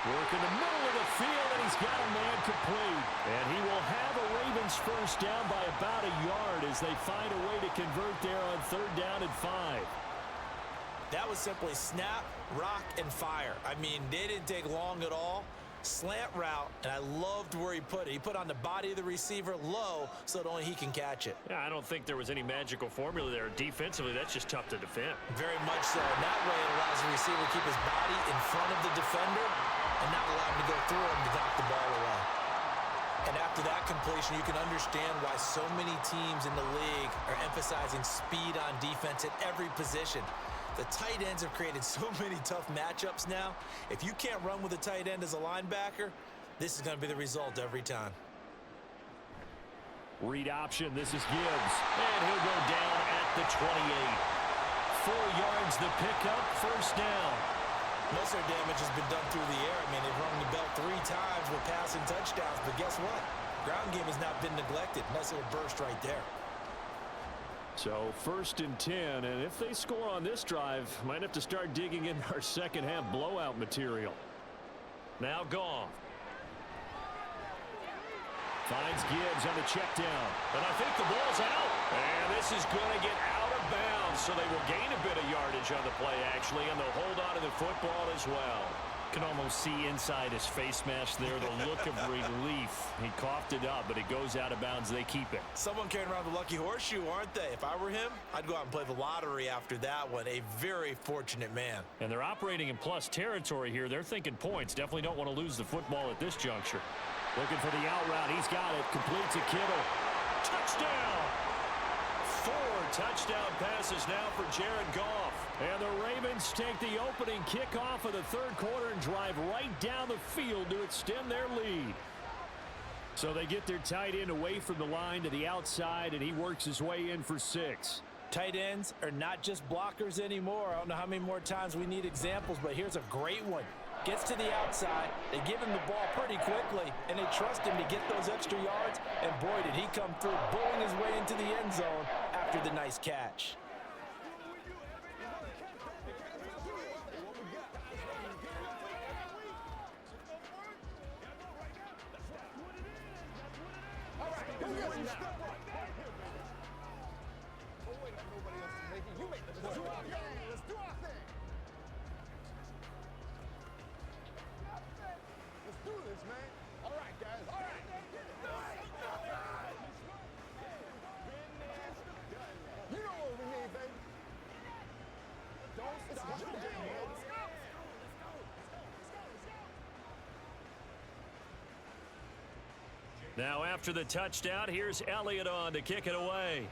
Work in the middle of the field, and he's got a man complete. And he will have a Ravens first down by about a yard as they find a way to convert there on third down and 5. That was simply snap, rock, and fire. I mean, they didn't take long at all. Slant route, and I loved where he put it. He put on the body of the receiver low so that only he can catch it. Yeah, I don't think there was any magical formula there. Defensively, that's just tough to defend. Very much so. And that way it allows the receiver to keep his body in front of the defender and not allow him to go through him to knock the ball away. And after that completion, you can understand why so many teams in the league are emphasizing speed on defense at every position. The tight ends have created so many tough matchups now. If you can't run with a tight end as a linebacker, this is going to be the result every time. Read option. This is Gibbs. And he'll go down at the 28. 4 yards the pickup. First down. Most of their damage has been done through the air. I mean, they've rung the bell 3 times with passing touchdowns. But guess what? Ground game has not been neglected. Nice little burst right there. So 1st and 10. And if they score on this drive, might have to start digging in our second half blowout material. Now Goff. Finds Gibbs on the check down. And I think the ball's out. And this is going to get out of bounds. So they will gain a bit of yardage on the play, actually, and they'll hold on to the football as well. Can almost see inside his face mask there the look of relief. He coughed it up, but it goes out of bounds. They keep it. Someone carrying around the lucky horseshoe, aren't they? If I were him, I'd go out and play the lottery after that one. A very fortunate man. And they're operating in plus territory here. They're thinking points. Definitely don't want to lose the football at this juncture. Looking for the out route. He's got it. Complete to Kittle. Touchdown! 4 touchdown passes now for Jared Goff. And the Ravens take the opening kickoff of the 3rd quarter and drive right down the field to extend their lead. So they get their tight end away from the line to the outside, and he works his way in for 6. Tight ends are not just blockers anymore. I don't know how many more times we need examples, but here's a great one. Gets to the outside, they give him the ball pretty quickly, and they trust him to get those extra yards, and boy, did he come through, bowling his way into the end zone after the nice catch. Now after the touchdown, here's Elliott on to kick it away.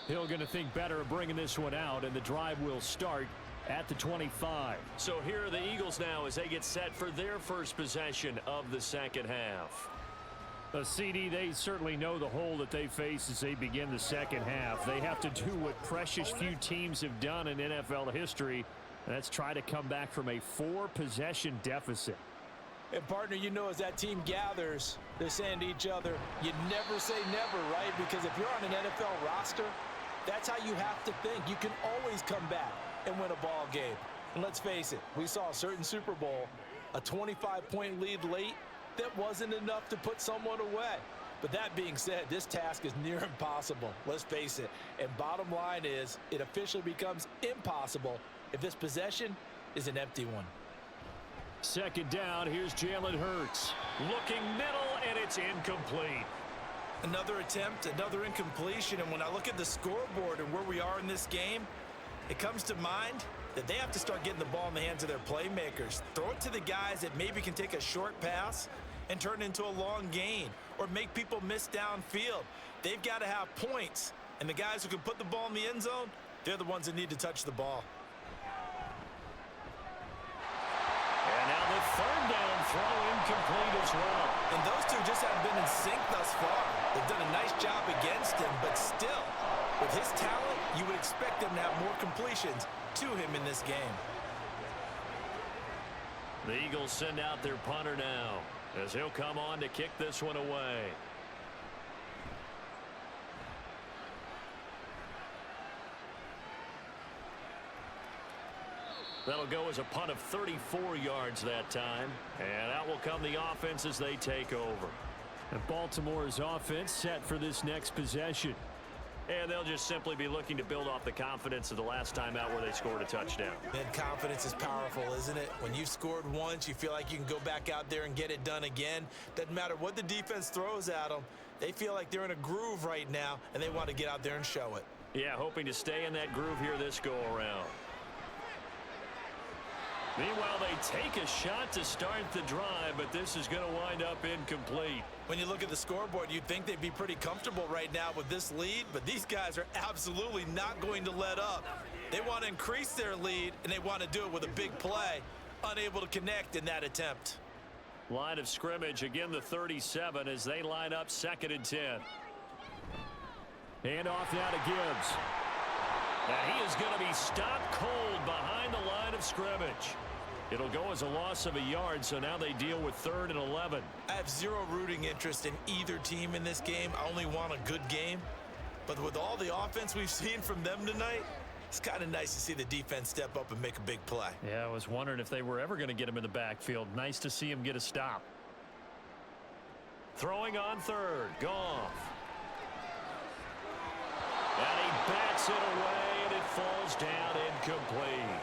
Hill going to think better of bringing this one out, and the drive will start at the 25. So here are the Eagles now as they get set for their first possession of the second half. A CD, they certainly know the hole that they face as they begin the second half. They have to do what precious few teams have done in NFL history, and that's try to come back from a 4-possession deficit. And partner, you know, as that team gathers, they're saying to each other, you never say never, right? Because if you're on an NFL roster, that's how you have to think. You can always come back and win a ball game. And let's face it, we saw a certain Super Bowl, a 25-point lead late, that wasn't enough to put someone away. But that being said, this task is near impossible. Let's face it. And bottom line is, it officially becomes impossible if this possession is an empty one. Second down, here's Jalen Hurts. Looking middle, and it's incomplete. Another attempt, another incompletion, and when I look at the scoreboard and where we are in this game, it comes to mind that they have to start getting the ball in the hands of their playmakers. Throw it to the guys that maybe can take a short pass and turn it into a long gain or make people miss downfield. They've got to have points, and the guys who can put the ball in the end zone, they're the ones that need to touch the ball. And now the third down throw incomplete as well. And those two just haven't been in sync thus far. They've done a nice job against him, but still, with his talent, you would expect them to have more completions to him in this game. The Eagles send out their punter now as he'll come on to kick this one away. That'll go as a punt of 34 yards that time. And out will come the offense as they take over. And Baltimore's offense set for this next possession. And they'll just simply be looking to build off the confidence of the last time out where they scored a touchdown. Man, confidence is powerful, isn't it? When you've scored once, you feel like you can go back out there and get it done again. Doesn't matter what the defense throws at them. They feel like they're in a groove right now, and they want to get out there and show it. Yeah, hoping to stay in that groove here this go-around. Meanwhile, they take a shot to start the drive, but this is going to wind up incomplete. When you look at the scoreboard, you'd think they'd be pretty comfortable right now with this lead, but these guys are absolutely not going to let up. They want to increase their lead, and they want to do it with a big play. Unable to connect in that attempt. Line of scrimmage, again the 37 as they line up 2nd and 10. And off now to Gibbs. And he is going to be stopped cold behind the line of scrimmage. It'll go as a loss of a yard, so now they deal with 3rd and 11. I have zero rooting interest in either team in this game. I only want a good game. But with all the offense we've seen from them tonight, it's kind of nice to see the defense step up and make a big play. Yeah, I was wondering if they were ever going to get him in the backfield. Nice to see him get a stop. Throwing on 3rd, Goff. And he bats it away, and it falls down incomplete.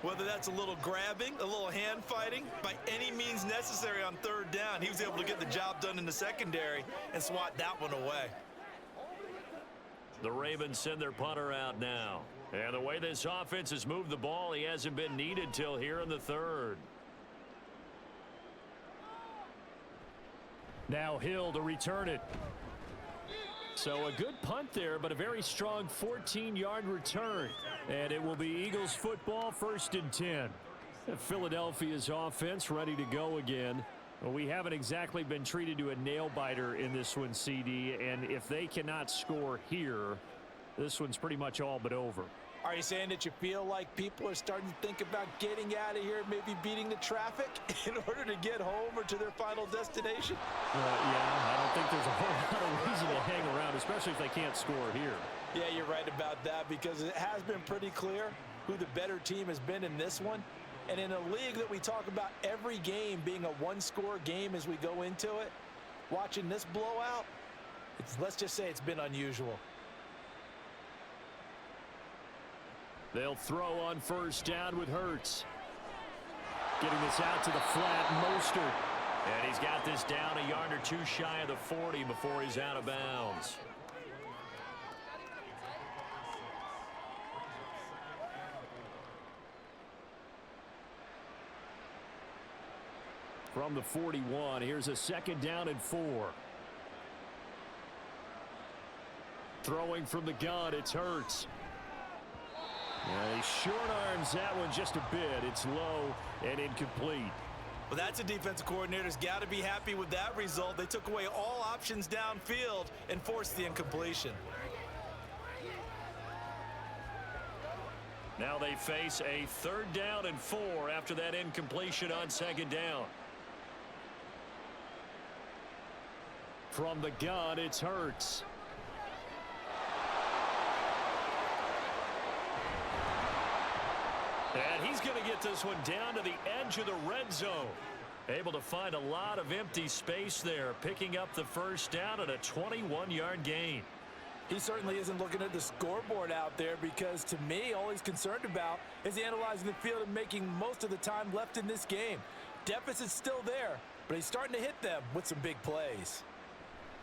Whether that's a little grabbing, a little hand fighting, by any means necessary on 3rd down, he was able to get the job done in the secondary and swat that one away. The Ravens send their punter out now. And the way this offense has moved the ball, he hasn't been needed till here in the 3rd. Now Hill to return it. So a good punt there, but a very strong 14-yard return. And it will be Eagles football, 1st and 10. Philadelphia's offense ready to go again. Well, we haven't exactly been treated to a nail-biter in this one, CD. And if they cannot score here, this one's pretty much all but over. Are you saying that you feel like people are starting to think about getting out of here, maybe beating the traffic in order to get home or to their final destination? Yeah, I don't think there's a whole lot of reason to hang around, especially if they can't score here. Yeah, you're right about that, because it has been pretty clear who the better team has been in this one. And in a league that we talk about every game being a one-score game as we go into it, watching this blowout, let's just say it's been unusual. They'll throw on 1st down with Hurts. Getting this out to the flat, Mostert. And he's got this down a yard or 2 shy of the 40 before he's out of bounds. From the 41, here's a 2nd down and 4. Throwing from the gun, it's Hurts. He short arms that one just a bit. It's low and incomplete. Well, that's a defensive coordinator's got to be happy with that result. They took away all options downfield and forced the incompletion. Now they face a 3rd down and 4 after that incompletion on 2nd down. From the gun, it's Hurts. And he's going to get this one down to the edge of the red zone. Able to find a lot of empty space there, picking up the 1st down at a 21-yard gain. He certainly isn't looking at the scoreboard out there, because to me, all he's concerned about is analyzing the field and making most of the time left in this game. Deficit's still there, but he's starting to hit them with some big plays.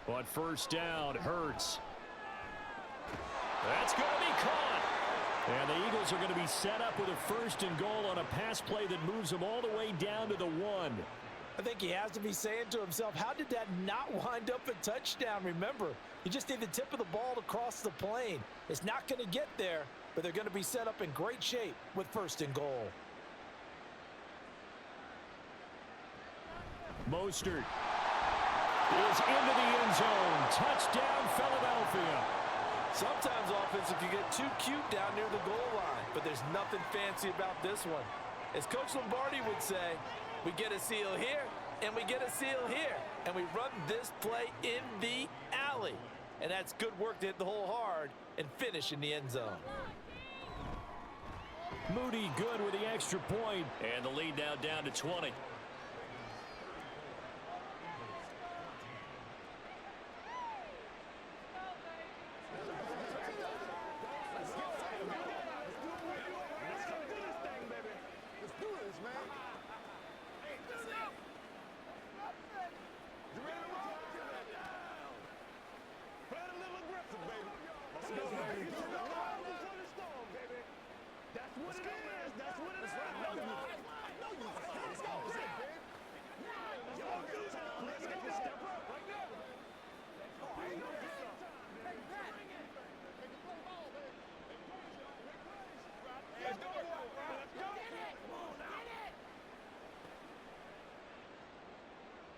On 1st down, Hurts. That's going to be caught. And the Eagles are going to be set up with a 1st and goal on a pass play that moves them all the way down to the 1. I think he has to be saying to himself, how did that not wind up a touchdown? Remember, you just need the tip of the ball to cross the plane. It's not going to get there, but they're going to be set up in great shape with 1st and goal. Mostert is into the end zone. Touchdown, Philadelphia. Sometimes offense can get too cute down near the goal line, but there's nothing fancy about this one. As Coach Lombardi would say, we get a seal here, and we get a seal here, and we run this play in the alley. And that's good work to hit the hole hard and finish in the end zone. Moody good with the extra point, and the lead now down to 20.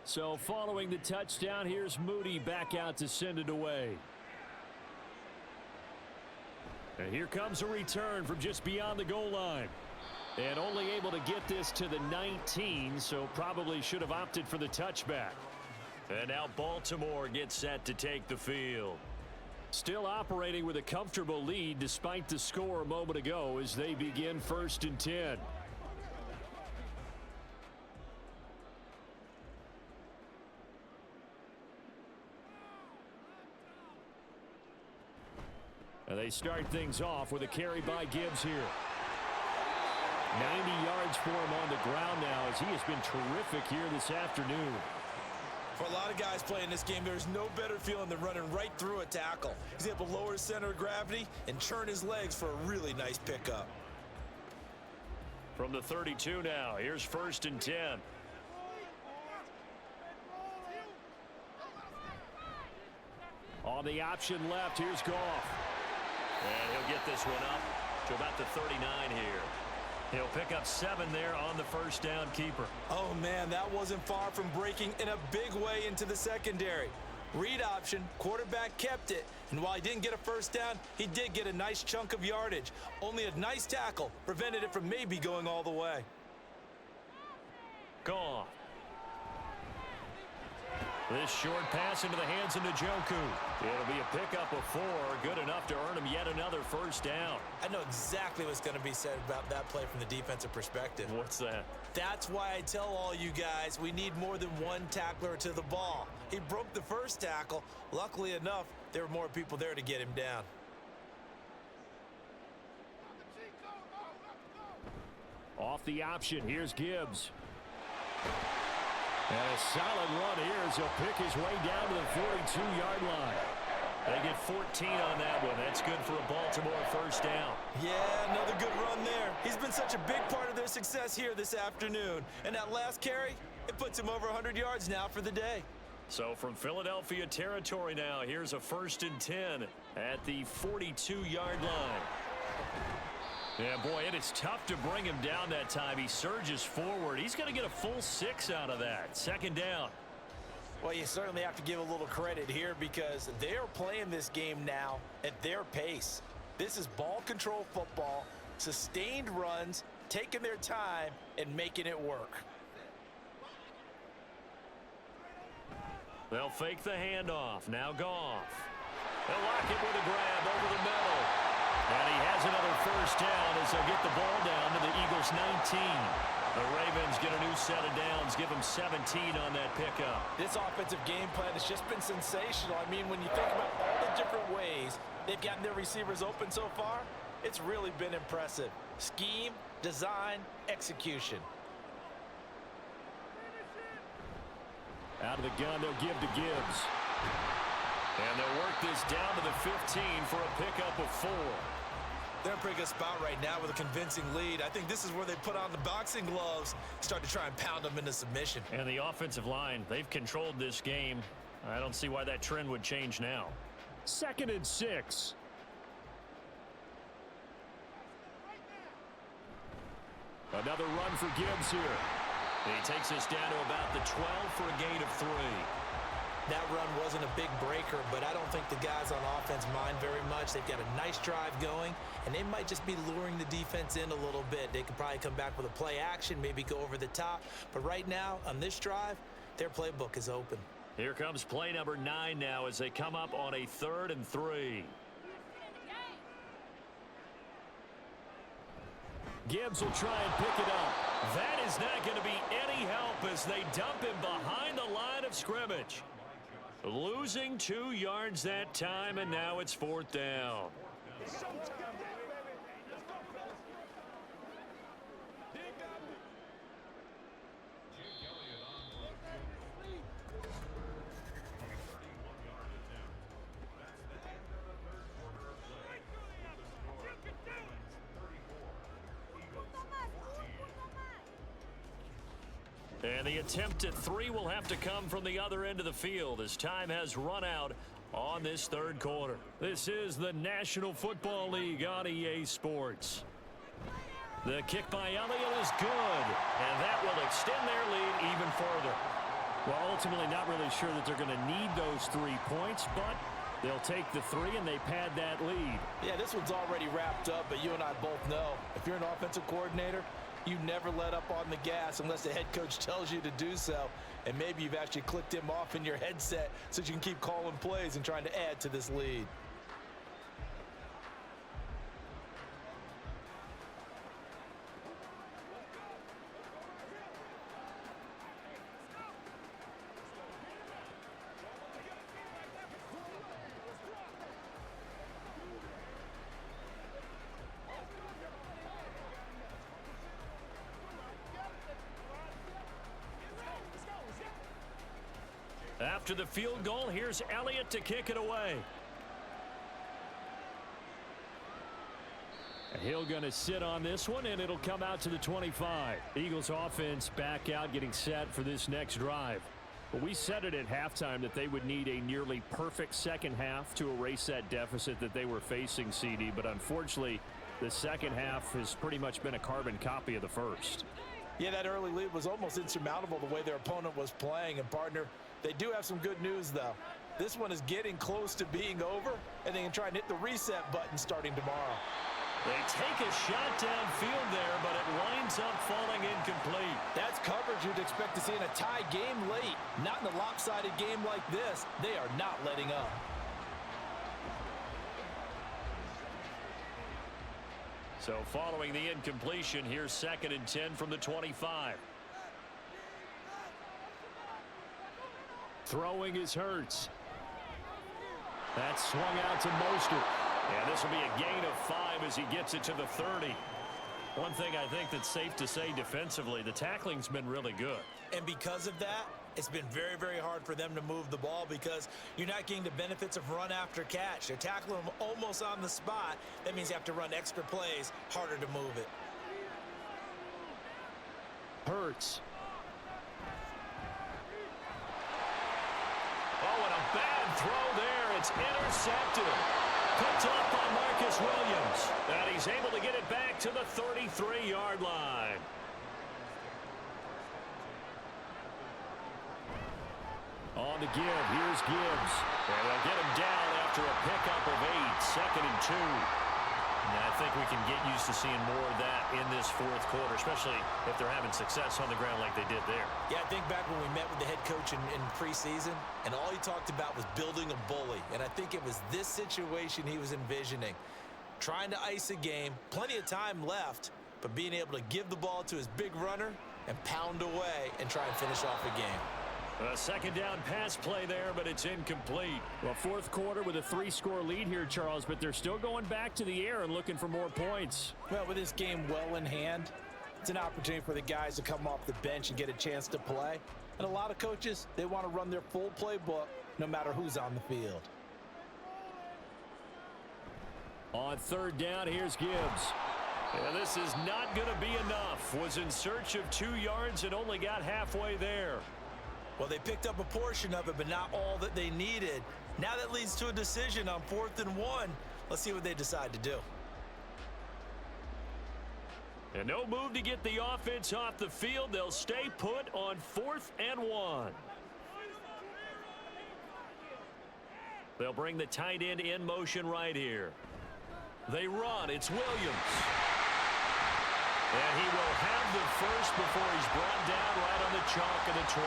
So following the touchdown, here's Moody back out to send it away. And here comes a return from just beyond the goal line. And only able to get this to the 19, so probably should have opted for the touchback. And now Baltimore gets set to take the field. Still operating with a comfortable lead despite the score a moment ago as they begin 1st and 10. And they start things off with a carry by Gibbs here. 90 yards for him on the ground now as he has been terrific here this afternoon. For a lot of guys playing this game, there's no better feeling than running right through a tackle. He's able to lower his center of gravity and churn his legs for a really nice pickup. From the 32 now, here's 1st and 10. On the option left, here's Goff. And he'll get this one up to about the 39 here. He'll pick up 7 there on the first down keeper. Oh, man, that wasn't far from breaking in a big way into the secondary. Read option, quarterback kept it, and while he didn't get a first down, he did get a nice chunk of yardage. Only a nice tackle prevented it from maybe going all the way. Goff. This short pass into the hands of Njoku. It'll be a pickup of 4, good enough to earn him yet another first down. I know exactly what's going to be said about that play from the defensive perspective. What's that? That's why I tell all you guys we need more than one tackler to the ball. He broke the first tackle. Luckily enough, there were more people there to get him down. Off the option, here's Gibbs. And a solid run here as he'll pick his way down to the 42-yard line. They get 14 on that one. That's good for a Baltimore first down. Yeah, another good run there. He's been such a big part of their success here this afternoon. And that last carry, it puts him over 100 yards now for the day. So from Philadelphia territory now, here's a 1st and 10 at the 42-yard line. Yeah, boy, it is tough to bring him down that time. He surges forward. He's going to get a full 6 out of that. 2nd down. Well, you certainly have to give a little credit here because they're playing this game now at their pace. This is ball control football, sustained runs, taking their time, and making it work. They'll fake the handoff. Now Goff. They'll lock it with a grab over the middle. And he has another first down as they'll get the ball down to the Eagles' 19. The Ravens get a new set of downs, give them 17 on that pickup. This offensive game plan has just been sensational. I mean, when you think about all the different ways they've gotten their receivers open so far, it's really been impressive. Scheme, design, execution. Out of the gun, they'll give to Gibbs. And they'll work this down to the 15 for a pickup of 4. They're in a pretty good spot right now with a convincing lead. I think this is where they put on the boxing gloves, start to try and pound them into submission. And the offensive line, they've controlled this game. I don't see why that trend would change now. 2nd and 6. Another run for Gibbs here. He takes us down to about the 12 for a gain of 3. That run wasn't a big breaker, but I don't think the guys on offense mind very much. They've got a nice drive going, and they might just be luring the defense in a little bit. They could probably come back with a play action, maybe go over the top. But right now, on this drive, their playbook is open. Here comes play number 9 now as they come up on a 3rd and 3. Gibbs will try and pick it up. That is not going to be any help as they dump him behind the line of scrimmage. Losing 2 yards that time, and now it's 4th down. And the attempt at 3 will have to come from the other end of the field as time has run out on this 3rd quarter. This is the National Football League on EA Sports. The kick by Elliott is good, and that will extend their lead even further. Well, ultimately not really sure that they're going to need those 3 points, but they'll take the 3 and they pad that lead. Yeah, this one's already wrapped up, but you and I both know if you're an offensive coordinator, you never let up on the gas unless the head coach tells you to do so. And maybe you've actually clicked him off in your headset so you can keep calling plays and trying to add to this lead. After the field goal, here's Elliott to kick it away. Hill going to sit on this one, and it'll come out to the 25. Eagles offense back out, getting set for this next drive. But we said it at halftime that they would need a nearly perfect second half to erase that deficit that they were facing, CD. But unfortunately, the second half has pretty much been a carbon copy of the first. Yeah, that early lead was almost insurmountable the way their opponent was playing. And, partner, they do have some good news, though. This one is getting close to being over, and they can try and hit the reset button starting tomorrow. They take a shot downfield there, but it winds up falling incomplete. That's coverage you'd expect to see in a tie game late. Not in a lopsided game like this. They are not letting up. So following the incompletion, here's 2nd and 10 from the 25. Throwing is Hurts. That's swung out to Mostert. And this will be a gain of 5 as he gets it to the 30. One thing I think that's safe to say defensively, the tackling's been really good. And because of that, it's been very, very hard for them to move the ball because you're not getting the benefits of run after catch. They're tackling them almost on the spot. That means you have to run extra plays, harder to move it. Hurts. Oh, and a bad throw there. It's intercepted. Picked up by Marcus Williams. And he's able to get it back to the 33-yard line. On the give, here's Gibbs. And they'll get him down after a pickup of 8, 2nd and 2. And I think we can get used to seeing more of that in this fourth quarter, especially if they're having success on the ground like they did there. Yeah, I think back when we met with the head coach in preseason, and all he talked about was building a bully. And I think it was this situation he was envisioning. Trying to ice a game, plenty of time left, but being able to give the ball to his big runner and pound away and try and finish off the game. A 2nd down pass play there, but it's incomplete. Well, fourth quarter with a 3-score lead here, Charles, but they're still going back to the air and looking for more points. Well, with this game well in hand, it's an opportunity for the guys to come off the bench and get a chance to play. And a lot of coaches, they want to run their full playbook no matter who's on the field. On 3rd down, here's Gibbs. And this is not going to be enough. Was in search of 2 yards and only got halfway there. Well, they picked up a portion of it, but not all that they needed. Now that leads to a decision on 4th and 1. Let's see what they decide to do. And no move to get the offense off the field. They'll stay put on 4th and 1. They'll bring the tight end in motion right here. They run. It's Williams. And he will have the first before he's brought down right on the chalk of the 20.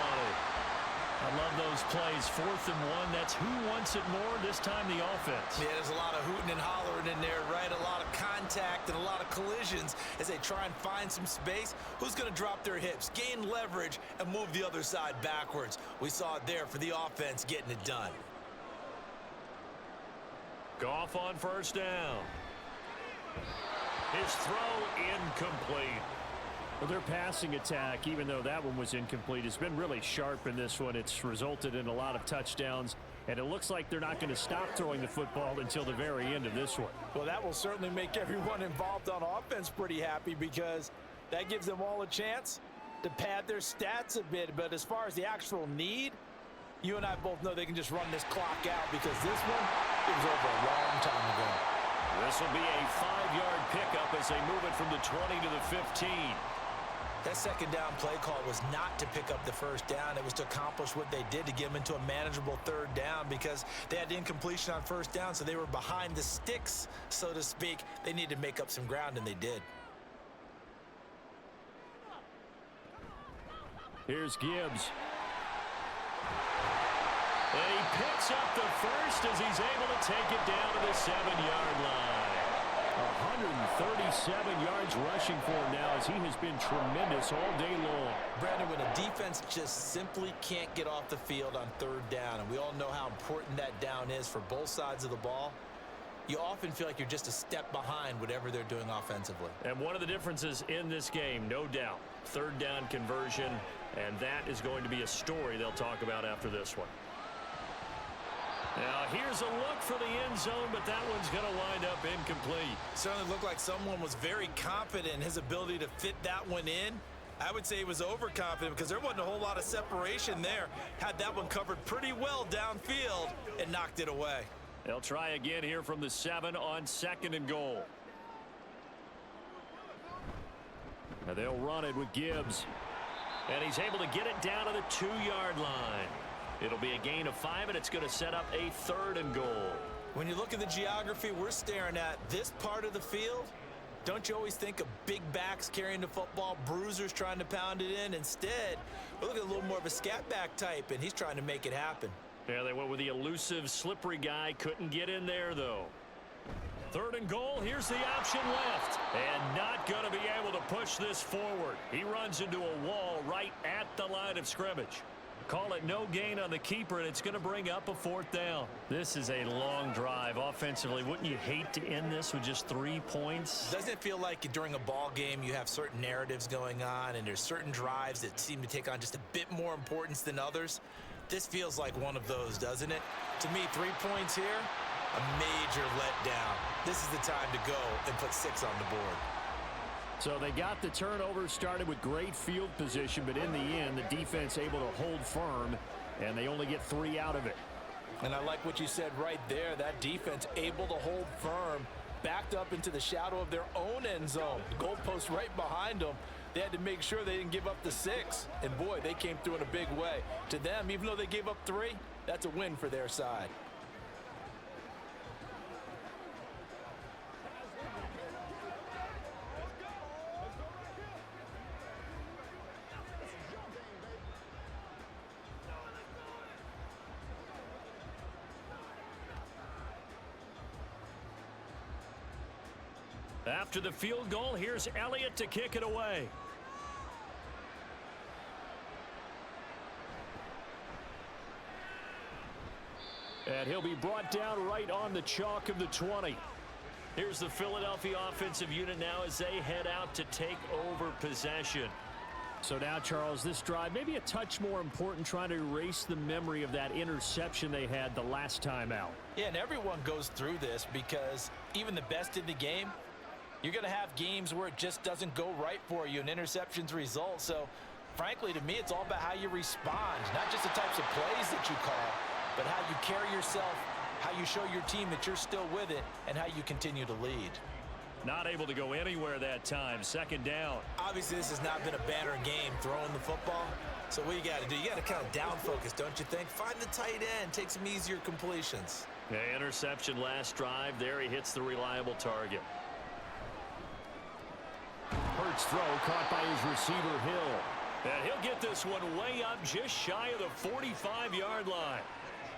I love those plays. 4th and 1. That's who wants it more, this time the offense. Yeah, there's a lot of hooting and hollering in there, right? A lot of contact and a lot of collisions as they try and find some space. Who's going to drop their hips, gain leverage, and move the other side backwards? We saw it there for the offense getting it done. Goff on 1st down. His throw incomplete. Well, their passing attack, even though that one was incomplete, has been really sharp in this one. It's resulted in a lot of touchdowns, and it looks like they're not going to stop throwing the football until the very end of this one. Well, that will certainly make everyone involved on offense pretty happy because that gives them all a chance to pad their stats a bit. But as far as the actual need, you and I both know they can just run this clock out because this one it was over a long time ago. This will be a 5-yard pickup as they move it from the 20 to the 15. That second down play call was not to pick up the first down. It was to accomplish what they did, to get them into a manageable third down, because they had incompletion on first down, so they were behind the sticks, so to speak. They needed to make up some ground, and they did. Here's Gibbs. And he picks up the first as he's able to take it down to the 7-yard line. 137 yards rushing for him now, as he has been tremendous all day long. Brandon, when a defense just simply can't get off the field on third down, and we all know how important that down is for both sides of the ball, you often feel like you're just a step behind whatever they're doing offensively. And one of the differences in this game, no doubt, third down conversion, and that is going to be a story they'll talk about after this one. Now, here's a look for the end zone, but that one's going to wind up incomplete. Certainly looked like someone was very confident in his ability to fit that one in. I would say he was overconfident, because there wasn't a whole lot of separation there. Had that one covered pretty well downfield and knocked it away. They'll try again here from the 7 on 2nd and goal. Now they'll run it with Gibbs. And he's able to get it down to the 2-yard line. It'll be a gain of 5, and it's going to set up a 3rd and goal. When you look at the geography we're staring at, this part of the field, don't you always think of big backs carrying the football, bruisers trying to pound it in? Instead, we're looking at a little more of a scat back type, and he's trying to make it happen. Yeah, they went with the elusive, slippery guy. Couldn't get in there, though. 3rd and goal. Here's the option left. And not going to be able to push this forward. He runs into a wall right at the line of scrimmage. Call it no gain on the keeper, and it's going to bring up a 4th down. This is a long drive offensively. Wouldn't you hate to end this with just 3 points? Doesn't it feel like during a ball game you have certain narratives going on, and there's certain drives that seem to take on just a bit more importance than others? This feels like one of those, doesn't it? To me, 3 points here, a major letdown. This is the time to go and put 6 on the board. So they got the turnover started with great field position, but in the end, the defense able to hold firm, and they only get 3 out of it. And I like what you said right there. That defense able to hold firm, backed up into the shadow of their own end zone. The goalpost right behind them. They had to make sure they didn't give up the 6. And, boy, they came through in a big way. To them, even though they gave up 3, that's a win for their side. After the field goal, here's Elliott to kick it away. And he'll be brought down right on the chalk of the 20. Here's the Philadelphia offensive unit now as they head out to take over possession. So now, Charles, this drive maybe a touch more important, trying to erase the memory of that interception they had the last time out. Yeah, and everyone goes through this, because even the best in the game, you're going to have games where it just doesn't go right for you and interceptions result. So, frankly, to me, it's all about how you respond, not just the types of plays that you call, but how you carry yourself, how you show your team that you're still with it, and how you continue to lead. Not able to go anywhere that time. 2nd down. Obviously, this has not been a banner game throwing the football. So what you got to do, you got to kind of down focus, don't you think? Find the tight end, take some easier completions. Yeah, interception last drive. There he hits the reliable target. Hurts throw caught by his receiver Hill. And he'll get this one way up just shy of the 45-yard line.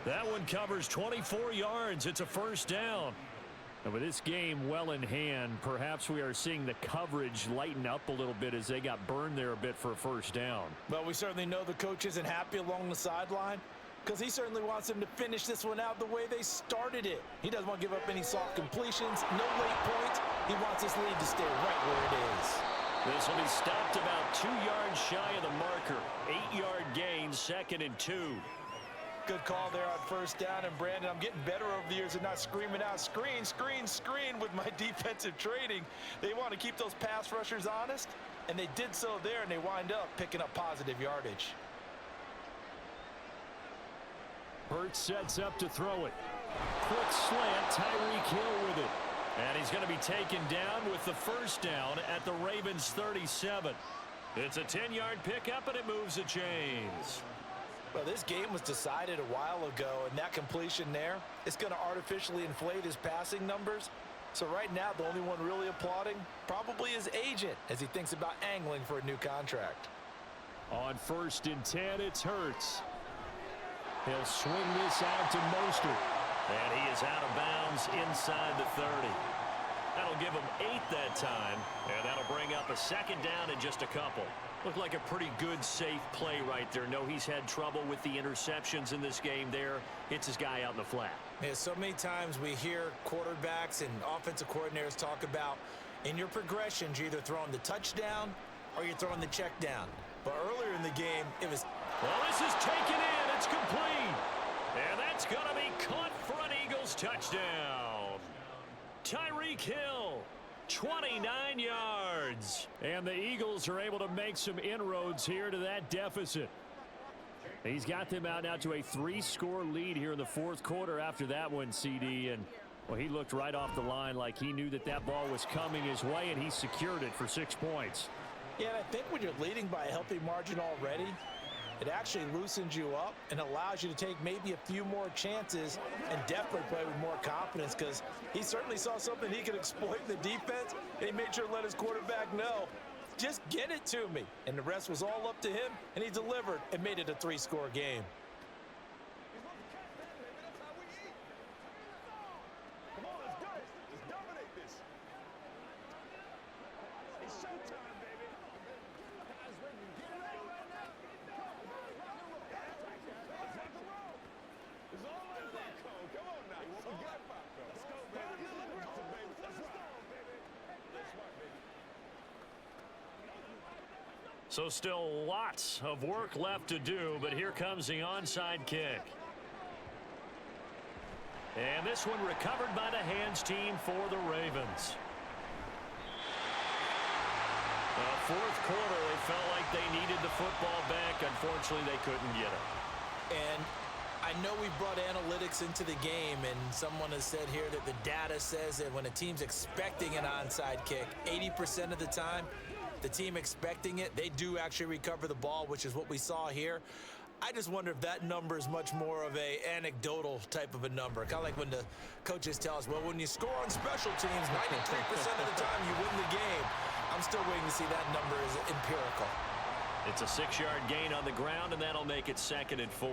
That one covers 24 yards. It's a 1st down. And with this game well in hand, perhaps we are seeing the coverage lighten up a little bit as they got burned there a bit for a 1st down. Well, we certainly know the coach isn't happy along the sideline, because he certainly wants them to finish this one out the way they started it. He doesn't want to give up any soft completions, no late points. He wants this lead to stay right where it is. This will be stopped about 2 yards shy of the marker. 8-yard gain, 2nd and 2. Good call there on 1st down. And, Brandon, I'm getting better over the years at not screaming out, screen, screen, screen with my defensive training. They want to keep those pass rushers honest, and they did so there, and they wind up picking up positive yardage. Hurts sets up to throw it. Quick slant, Tyreek Hill with it. And he's going to be taken down with the 1st down at the Ravens 37. It's a 10-yard pickup, and it moves the chains. Well, this game was decided a while ago, and that completion there is going to artificially inflate his passing numbers. So right now, the only one really applauding probably his agent as he thinks about angling for a new contract. On 1st and 10, it's Hurts. He'll swing this out to Mostert. And he is out of bounds inside the 30. That'll give him 8 that time, and that'll bring up a 2nd down and just a couple. Looked like a pretty good, safe play right there. No, he's had trouble with the interceptions in this game there. Hits his guy out in the flat. Yeah, so many times we hear quarterbacks and offensive coordinators talk about in your progressions, you're either throwing the touchdown or you're throwing the check down. But earlier in the game, it was... Well, this is taken in. It's complete. And that's going to be caught for an Eagles touchdown. Tyreek Hill, 29 yards. And the Eagles are able to make some inroads here to that deficit. He's got them out now to a 3-score lead here in the 4th quarter after that one, CD. And, well, he looked right off the line like he knew that that ball was coming his way, and he secured it for 6 points. Yeah, and I think when you're leading by a healthy margin already, it actually loosens you up and allows you to take maybe a few more chances and definitely play with more confidence, because he certainly saw something he could exploit in the defense, and he made sure to let his quarterback know, just get it to me. And the rest was all up to him, and he delivered and made it a 3-score game. So still lots of work left to do, but here comes the onside kick. And this one recovered by the hands team for the Ravens. The 4th quarter, they felt like they needed the football back. Unfortunately, they couldn't get it. And I know we brought analytics into the game, and someone has said here that the data says that when a team's expecting an onside kick, 80% of the time, the team expecting it, they do actually recover the ball, which is what we saw here. I just wonder if that number is much more of a anecdotal type of a number. Kind of like when the coaches tell us, well, when you score on special teams, 93% of the time you win the game. I'm still waiting to see that number is empirical. It's a 6-yard gain on the ground, and that'll make it 2nd and 4.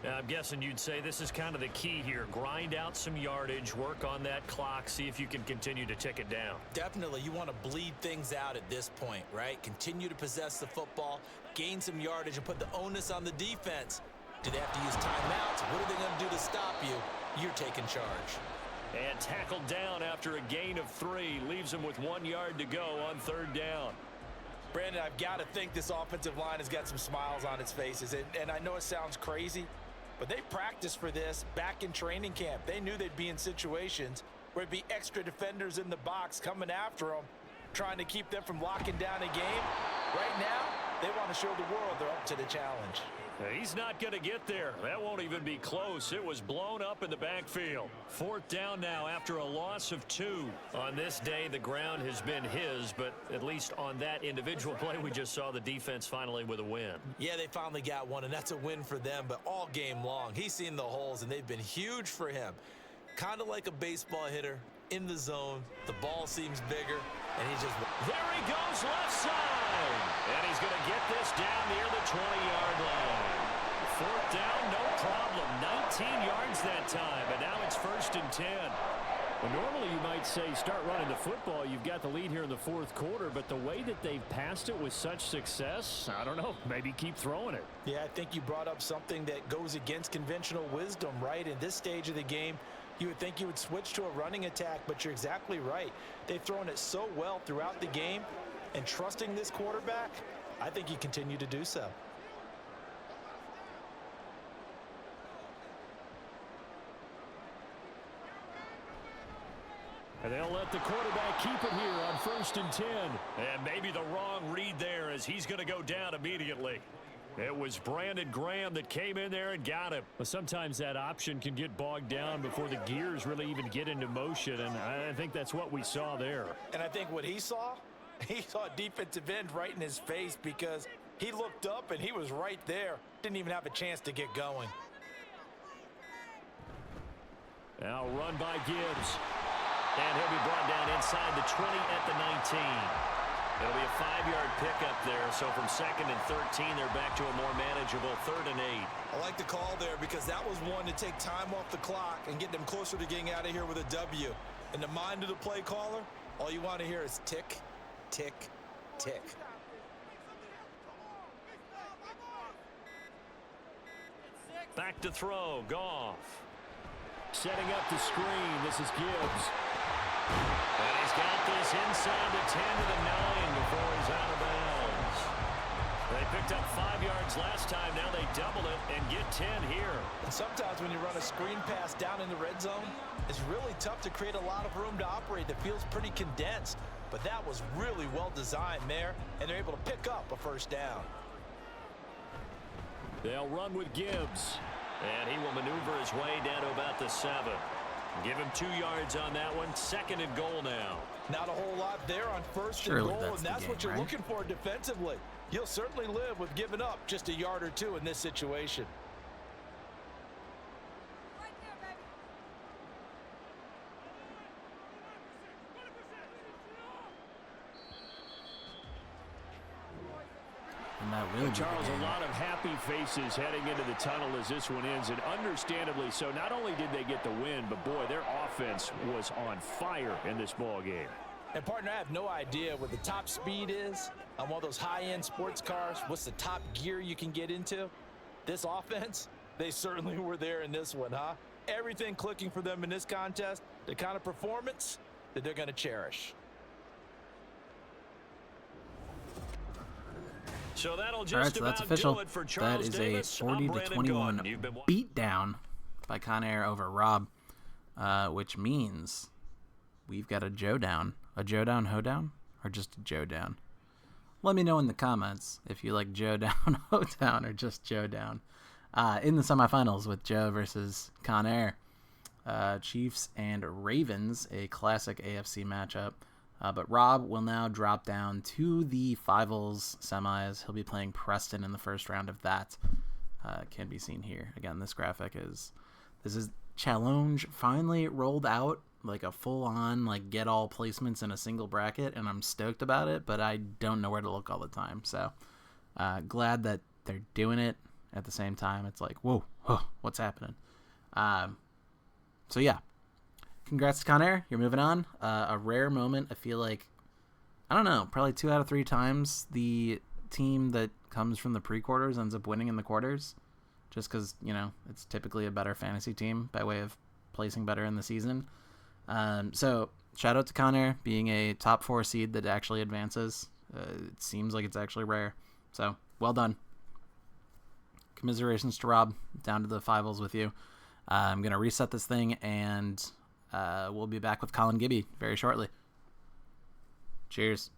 Now, I'm guessing you'd say this is kind of the key here. Grind out some yardage, work on that clock, see if you can continue to tick it down. Definitely. You want to bleed things out at this point, right? Continue to possess the football, gain some yardage, and put the onus on the defense. Do they have to use timeouts? What are they going to do to stop you? You're taking charge. And tackled down after a gain of 3. Leaves him with 1 yard to go on 3rd down. Brandon, I've got to think this offensive line has got some smiles on its faces. And I know it sounds crazy, but they practiced for this back in training camp. They knew they'd be in situations where there'd be extra defenders in the box coming after them, trying to keep them from locking down a game. Right now, they want to show the world they're up to the challenge. He's not going to get there. That won't even be close. It was blown up in the backfield. 4th down now after a loss of 2. On this day, the ground has been his, but at least on that individual play, we just saw the defense finally with a win. Yeah, they finally got one, and that's a win for them, but all game long, he's seen the holes, and they've been huge for him. Kind of like a baseball hitter in the zone. The ball seems bigger, and he just... There he goes left side. And he's going to get this down near the 20-yard line. 4th down, no problem. 19 yards that time, and now it's 1st and 10. Well, normally you might say start running the football. You've got the lead here in the 4th quarter, but the way that they've passed it with such success, I don't know, maybe keep throwing it. Yeah, I think you brought up something that goes against conventional wisdom, right? In this stage of the game, you would think you would switch to a running attack, but you're exactly right. They've thrown it so well throughout the game, and trusting this quarterback, I think you continue to do so. And they'll let the quarterback keep it here on 1st and 10. And maybe the wrong read there, as he's going to go down immediately. It was Brandon Graham that came in there and got him. But sometimes that option can get bogged down before the gears really even get into motion, and I think that's what we saw there. And I think what he saw He saw a defensive end right in his face because he looked up and he was right there. Didn't even have a chance to get going. Now run by Gibbs. And he'll be brought down inside the 20 at the 19. It'll be a 5-yard pickup there. So from 2nd and 13, they're back to a more manageable 3rd and 8. I like the call there because that was one to take time off the clock and get them closer to getting out of here with a W. In the mind of the play caller, all you want to hear is tick, tick, tick. Back to throw. Goff. Setting up the screen. This is Gibbs. And he's got this inside the 10 to the 9 before he's out of bounds. They picked up 5 yards last time. Now they double it and get 10 here. And sometimes when you run a screen pass down in the red zone, it's really tough to create a lot of room to operate. That feels pretty condensed. But that was really well designed there, and they're able to pick up a first down. They'll run with Gibbs. And he will maneuver his way down to about the 7. Give him 2 yards on that one. 2nd and goal now. Not a whole lot there on 1st and goal, and that's what you're looking for defensively. You'll certainly live with giving up just a yard or 2 in this situation. Charles, a lot of happy faces heading into the tunnel as this one ends, and understandably so. Not only did they get the win, but boy, their offense was on fire in this ball game. And partner, I have no idea what the top speed is on one of those high-end sports cars. What's the top gear you can get into? This offense, they certainly were there in this one, huh? Everything clicking for them in this contest, the kind of performance that they're going to cherish. So that'll just all right, so that's official. For Charles that is Davis. a 40-21 beatdown by Conair over Rob, which means we've got a Joe down. A Joe down, hoedown, or just a Joe down? Let me know in the comments if you like Joe down, hoedown, or just Joe down. In the semifinals with Joe versus Conair, Chiefs and Ravens, a classic AFC matchup. But Rob will now drop down to the Fivals semis. He'll be playing Preston in the first round of that. Can be seen here. Again, this is challenge finally rolled out, like a full-on like get all placements in a single bracket, and I'm stoked about it, but I don't know where to look all the time. So glad that they're doing it. At the same time, it's like, whoa, what's happening? So yeah. Congrats to Conair. You're moving on. A rare moment. I feel like, I don't know, probably 2 out of 3 times the team that comes from the pre-quarters ends up winning in the quarters, just because, it's typically a better fantasy team by way of placing better in the season. So shout out to Conair being a top 4 seed that actually advances. It seems like it's actually rare. So well done. Commiserations to Rob, down to the Fivals with you. I'm going to reset this thing, and we'll be back with Colin Gibby very shortly. Cheers.